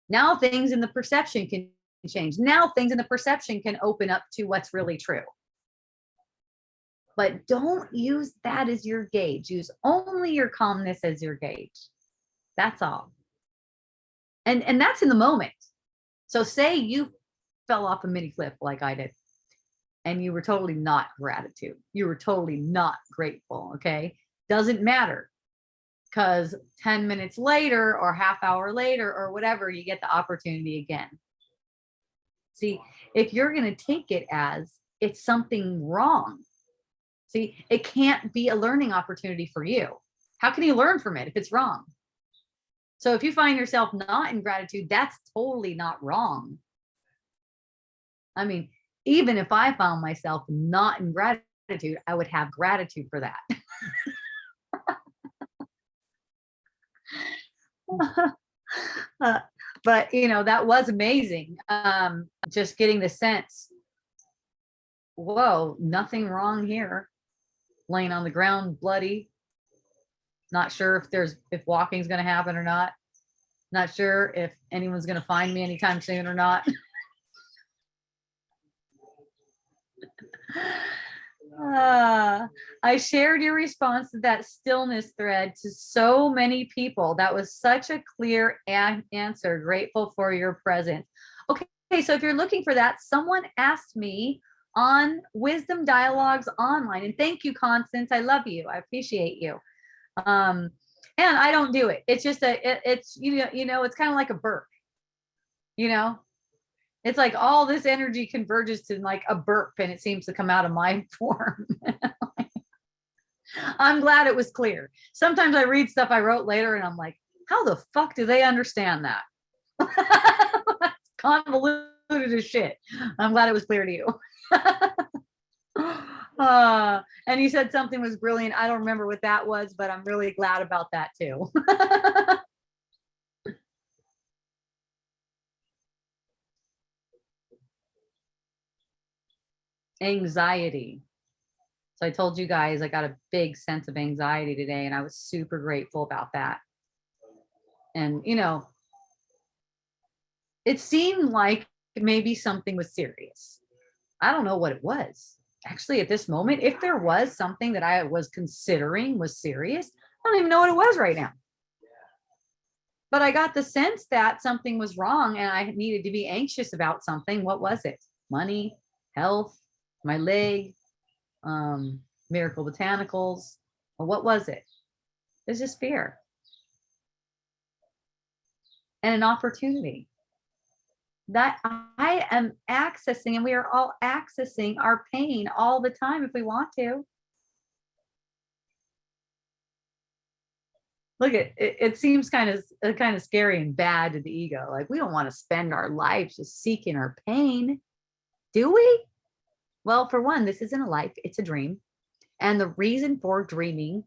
Now things in the perception can change. Now things in the perception can open up to what's really true. But don't use that as your gauge. Use only your calmness as your gauge. That's all. And that's in the moment. So say you fell off a mini cliff like I did, and you were totally not gratitude. You were totally not grateful. Okay. Doesn't matter, because 10 minutes later or half hour later or whatever, you get the opportunity again. See, if you're going to take it as it's something wrong, see, it can't be a learning opportunity for you. How can you learn from it if it's wrong? So if you find yourself not in gratitude, that's totally not wrong. I mean, even if I found myself not in gratitude, I would have gratitude for that. But you know, that was amazing. Just getting the sense, whoa, nothing wrong here. Laying on the ground, bloody. Not sure if walking's going to happen or not. Not sure if anyone's going to find me anytime soon or not. I shared your response to that stillness thread to so many people. That was such a clear answer. Grateful for your presence. Okay, so if you're looking for that, someone asked me on Wisdom Dialogues Online, and thank you, Constance. I love you. I appreciate you. And I don't do it. It's just it's you know, it's kind of like a burp. You know, it's like all this energy converges to like a burp, and it seems to come out of my form. I'm glad it was clear. Sometimes I read stuff I wrote later and I'm like, how the fuck do they understand that? That's convoluted as shit. I'm glad it was clear to you. And you said something was brilliant. I don't remember what that was, but I'm really glad about that too. Anxiety. So I told you guys I got a big sense of anxiety today, and I was super grateful about that. And, you know, it seemed like maybe something was serious. I don't know what it was. Actually, at this moment, if there was something that I was considering was serious, I don't even know what it was right now. But I got the sense that something was wrong and I needed to be anxious about something. What was it? Money, health, my leg, Miracle Botanicals. Or what was it? It's just fear and an opportunity that I am accessing, and we are all accessing our pain all the time if we want to. Look, it seems kind of scary and bad to the ego. Like we don't want to spend our lives just seeking our pain, do we? Well, for one, this isn't a life, it's a dream. And the reason for dreaming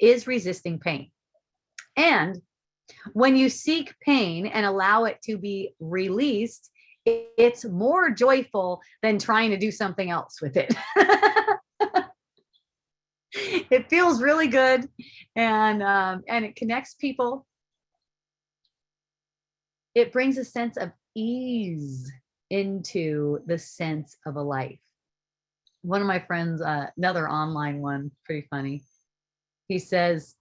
is resisting pain. And when you seek pain and allow it to be released, it's more joyful than trying to do something else with it. It feels really good, and it connects people. It brings a sense of ease into the sense of a life. One of my friends, another online one, pretty funny. He says,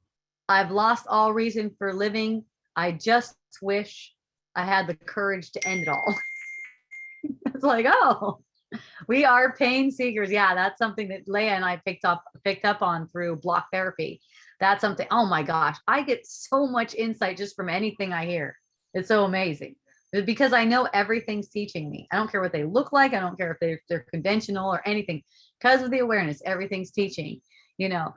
I've lost all reason for living. I just wish I had the courage to end it all. It's like, oh, we are pain seekers. Yeah, that's something that Leah and I picked up on through block therapy. That's something, oh my gosh, I get so much insight just from anything I hear. It's so amazing. Because I know everything's teaching me. I don't care what they look like. I don't care if they're conventional or anything. Because of the awareness, everything's teaching. You know,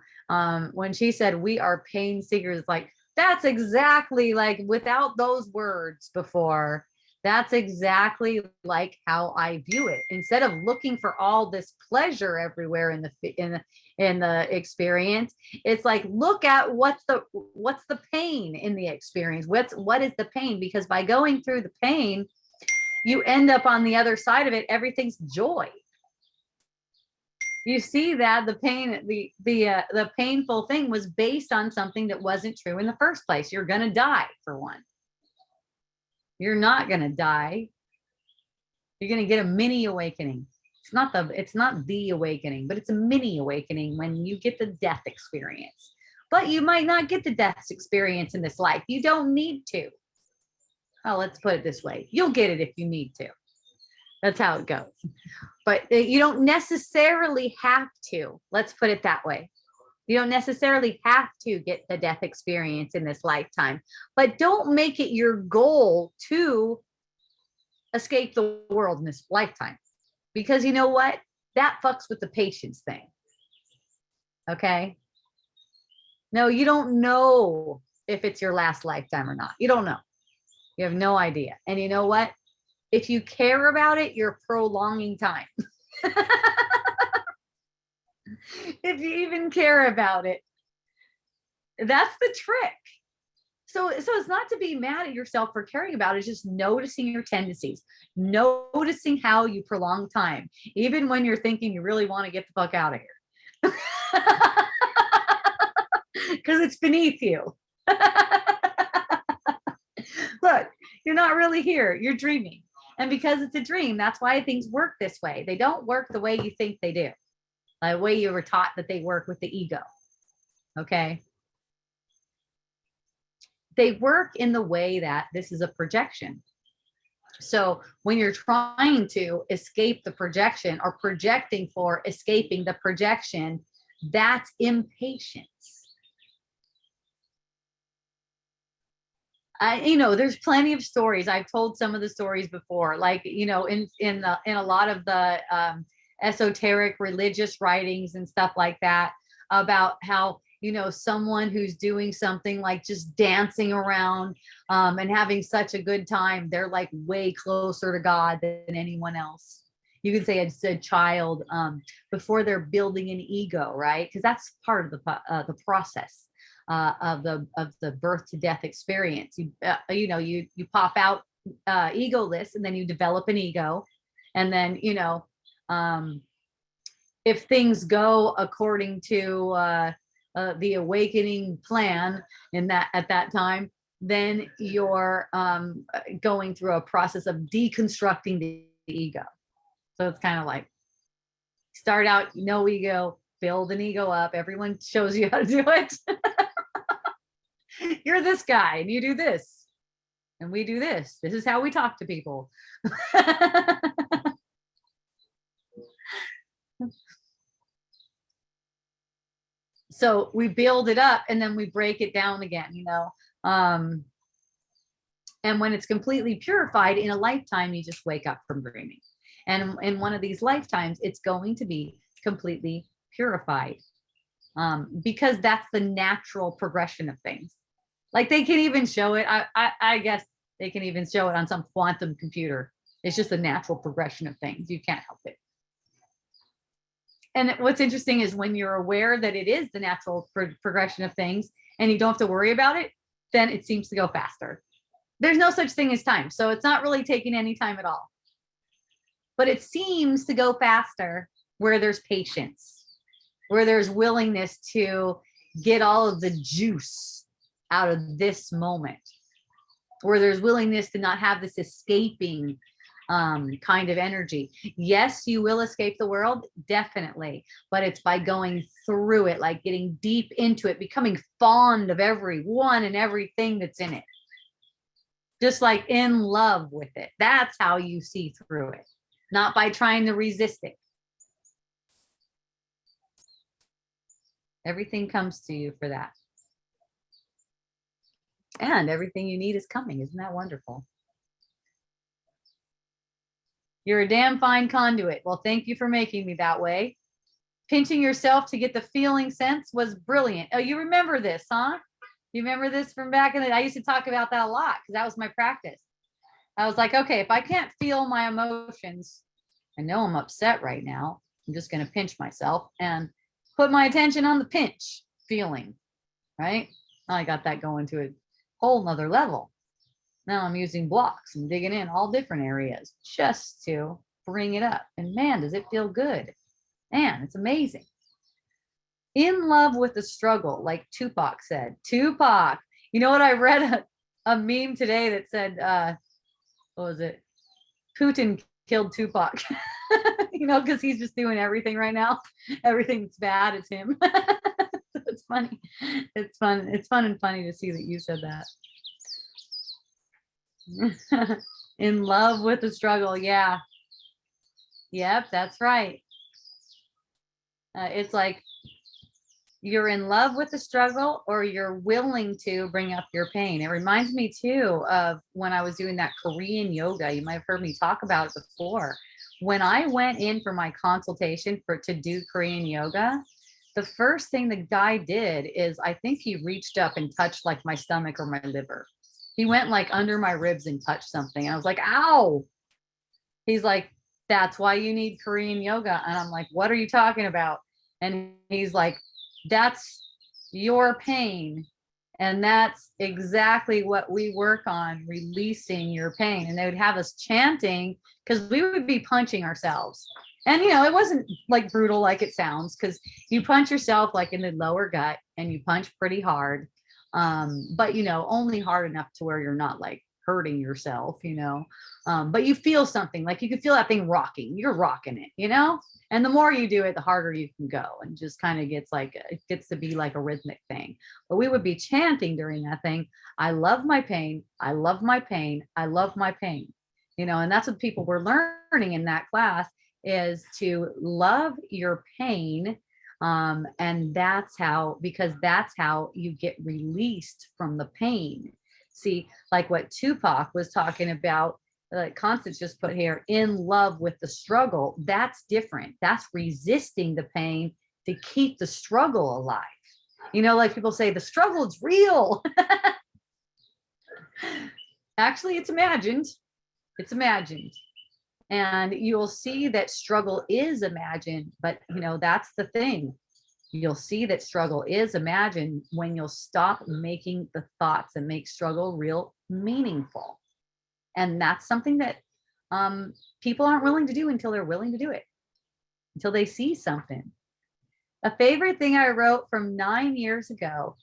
when she said we are pain seekers, like that's exactly like, without those words before, that's exactly like how I view it. Instead of looking for all this pleasure everywhere in the experience, it's like, look at what's the pain in the experience. What is the pain? Because by going through the pain, you end up on the other side of it, everything's joy. You see that the pain, the painful thing was based on something that wasn't true in the first place. You're gonna die, for one. You're not gonna die. You're gonna get a mini awakening. It's not the awakening, but it's a mini awakening when you get the death experience. But you might not get the death experience in this life. You don't need to. Oh, let's put it this way. You'll get it if you need to. That's how it goes. But you don't necessarily have to. Let's put it that way. You don't necessarily have to get the death experience in this lifetime, but don't make it your goal to escape the world in this lifetime, because you know what? That fucks with the patience thing. Okay. No, you don't know if it's your last lifetime or not. You don't know. You have no idea. And you know what? If you care about it, you're prolonging time. If you even care about it, that's the trick. So it's not to be mad at yourself for caring about it. It's just noticing your tendencies, noticing how you prolong time, even when you're thinking you really want to get the fuck out of here. Because it's beneath you. Look, you're not really here. You're dreaming. And because it's a dream, that's why things work this way. They don't work the way you think they do, the way you were taught that they work with the ego. Okay. They work in the way that this is a projection. So when you're trying to escape the projection or projecting for escaping the projection, that's impatience. There's plenty of stories. I've told some of the stories before, like, in a lot of the esoteric religious writings and stuff like that, about how, someone who's doing something like just dancing around and having such a good time, they're like way closer to God than anyone else. You could say it's a child before they're building an ego, right? Because that's part of the process of the birth to death experience. You pop out egoless, and then you develop an ego, and then if things go according to the awakening plan at that time, then you're going through a process of deconstructing the ego. So it's kind of like, start out no ego, build an ego up. Everyone shows you how to do it. You're this guy and you do this and we do this. This is how we talk to people. So we build it up and then we break it down again, and when it's completely purified in a lifetime, you just wake up from dreaming. And in one of these lifetimes, it's going to be completely purified, because that's the natural progression of things. Like, they can even show it. I guess they can even show it on some quantum computer. It's just a natural progression of things. You can't help it. And what's interesting is when you're aware that it is the natural progression of things and you don't have to worry about it, then it seems to go faster. There's no such thing as time. So it's not really taking any time at all. but it seems to go faster where there's patience, where there's willingness to get all of the juice out of this moment, where there's willingness to not have this escaping kind of energy. Yes, you will escape the world, definitely, but it's by going through it, like getting deep into it, becoming fond of everyone and everything that's in it, just like in love with it. That's how you see through it, not by trying to resist it. Everything comes to you for that. And everything you need is coming. Isn't that wonderful? You're a damn fine conduit. Well, thank you for making me that way. Pinching yourself to get the feeling sense was brilliant. Oh, you remember this, huh? You remember this from back in the day? I used to talk about that a lot because that was my practice. I was like, okay, if I can't feel my emotions, I know I'm upset right now. I'm just going to pinch myself and put my attention on the pinch feeling, right? I got that going to a whole nother level. Now I'm using blocks and digging in all different areas just to bring it up. And man, does it feel good. Man, it's amazing. In love with the struggle, like Tupac said. Tupac. You know what? I read a meme today that said, what was it? Putin killed Tupac. You know, because he's just doing everything right now. Everything's bad. It's him. It's funny. It's fun. It's fun and funny to see that you said that. In love with the struggle. Yeah. Yep, that's right. It's like you're in love with the struggle or you're willing to bring up your pain. It reminds me too of when I was doing that Korean yoga. You might have heard me talk about it before. When I went in for my consultation to do Korean yoga, the first thing the guy did is I think he reached up and touched like my stomach or my liver. He went like under my ribs and touched something. I was like, ow. He's like, that's why you need Korean yoga. And I'm like, what are you talking about? And he's like, that's your pain. And that's exactly what we work on, releasing your pain. And they would have us chanting because we would be punching ourselves. And, you know, it wasn't like brutal like it sounds because you punch yourself like in the lower gut and you punch pretty hard. But, you know, only hard enough to where you're not like hurting yourself, you know, but you feel something like you can feel that thing rocking, you're rocking it, you know, and the more you do it, the harder you can go and just kind of gets like, it gets to be like a rhythmic thing. But we would be chanting during that thing. I love my pain. I love my pain. I love my pain, you know, and that's what people were learning in that class is to love your pain. And that's how, because that's how you get released from the pain. See, like what Tupac was talking about, like Constance just put here, in love with the struggle. That's different. That's resisting the pain to keep the struggle alive. You know, like people say, the struggle is real. Actually, it's imagined. It's imagined. And you'll see that struggle is imagined, but you know, that's the thing. You'll see that struggle is imagined when you'll stop making the thoughts that make struggle real meaningful. And that's something that people aren't willing to do until they're willing to do it, until they see something. A favorite thing I wrote from 9 years ago,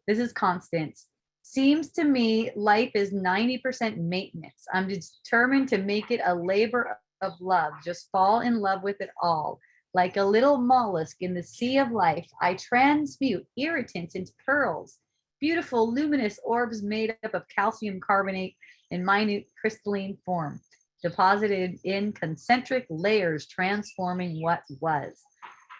this is Constance. Seems to me life is 90% maintenance. I'm determined to make it a labor of love. Just fall in love with it all. Like a little mollusk in the sea of life, I transmute irritants into pearls, beautiful luminous orbs made up of calcium carbonate in minute crystalline form, deposited in concentric layers, transforming what was.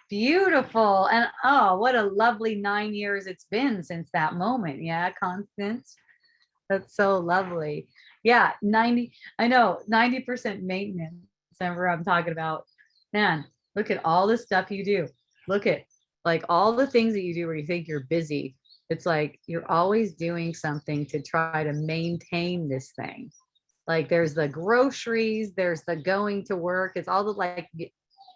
Beautiful. And oh, what a lovely 9 years it's been since that moment. Yeah, Constance. That's so lovely. Yeah, 90, I know, 90% maintenance. Remember I'm talking about, man, look at all the stuff you do. Look at like all the things that you do where you think you're busy. It's like you're always doing something to try to maintain this thing. Like there's the groceries, there's the going to work. It's all the like,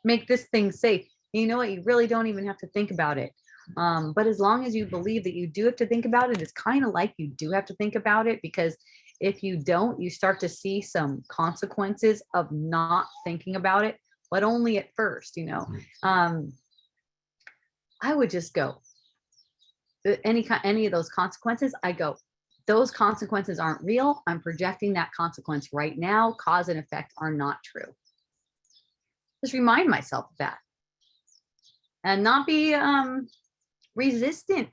make this thing safe. You know what? You really don't even have to think about it. But as long as you believe that you do have to think about it, it's kind of like you do have to think about it because If you don't, you start to see some consequences of not thinking about it, but only at first, I would just go any of those consequences. I go, those consequences aren't real. I'm projecting that consequence right now. Cause and effect are not true. Just remind myself of that and not be resistant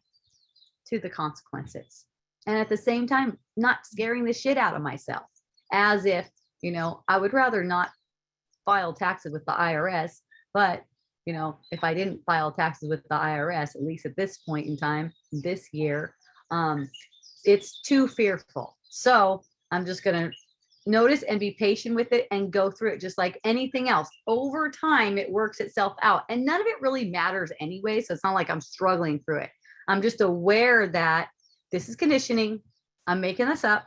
to the consequences. And at the same time, not scaring the shit out of myself as if, I would rather not file taxes with the IRS, but if I didn't file taxes with the IRS, at least at this point in time, this year, it's too fearful. So I'm just going to notice and be patient with it and go through it just like anything else. Over time, it works itself out. And none of it really matters anyway. So it's not like I'm struggling through it. I'm just aware that this is conditioning. I'm making this up.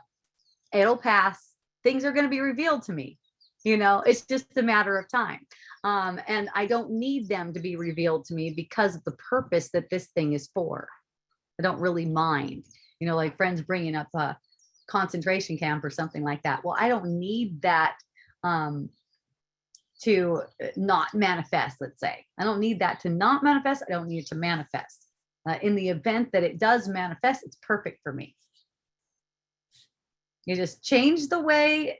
It'll pass. Things are going to be revealed to me. It's just a matter of time. And I don't need them to be revealed to me because of the purpose that this thing is for. I don't really mind, like friends bringing up a concentration camp or something like that. Well, I don't need that to not manifest, let's say. I don't need that to not manifest. I don't need it to manifest. In the event that it does manifest, it's perfect for me. You just change the way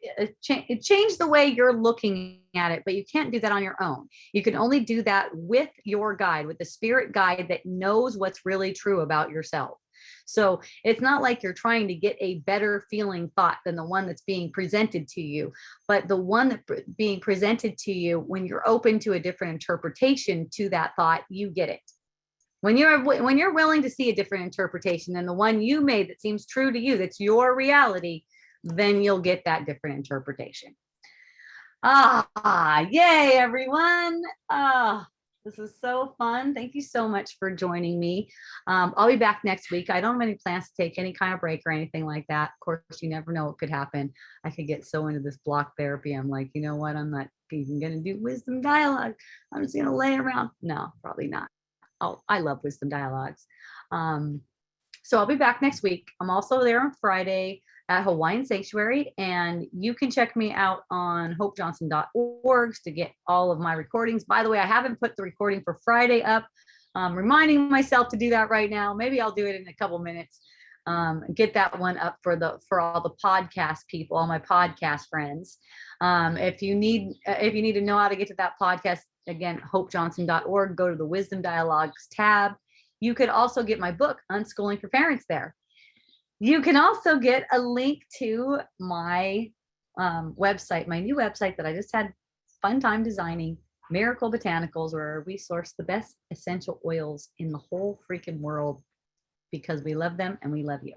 you're looking at it, but you can't do that on your own. You can only do that with your guide, with the spirit guide that knows what's really true about yourself. So it's not like you're trying to get a better feeling thought than the one that's being presented to you, but the one that's being presented to you, when you're open to a different interpretation to that thought, you get it. When you're willing to see a different interpretation than the one you made that seems true to you, that's your reality, then you'll get that different interpretation. Yay, everyone. This was so fun. Thank you so much for joining me. I'll be back next week. I don't have any plans to take any kind of break or anything like that. Of course, you never know what could happen. I could get so into this block therapy. I'm like, you know what? I'm not even going to do wisdom dialogue. I'm just going to lay around. No, probably not. Oh, I love wisdom dialogues. So I'll be back next week. I'm also there on Friday at Hawaiian Sanctuary, and you can check me out on hopejohnson.org to get all of my recordings. By the way, I haven't put the recording for Friday up. I'm reminding myself to do that right now. Maybe I'll do it in a couple minutes. Get that one up for all the podcast people, all my podcast friends. If you need to know how to get to that podcast, again, hopejohnson.org, go to the Wisdom Dialogues tab. You could also get my book, Unschooling for Parents, there. You can also get a link to my website, my new website that I just had fun time designing, Miracle Botanicals, where we source the best essential oils in the whole freaking world because we love them and we love you.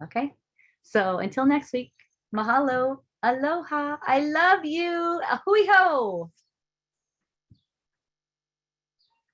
Okay? So until next week, mahalo, aloha, I love you, ahui ho.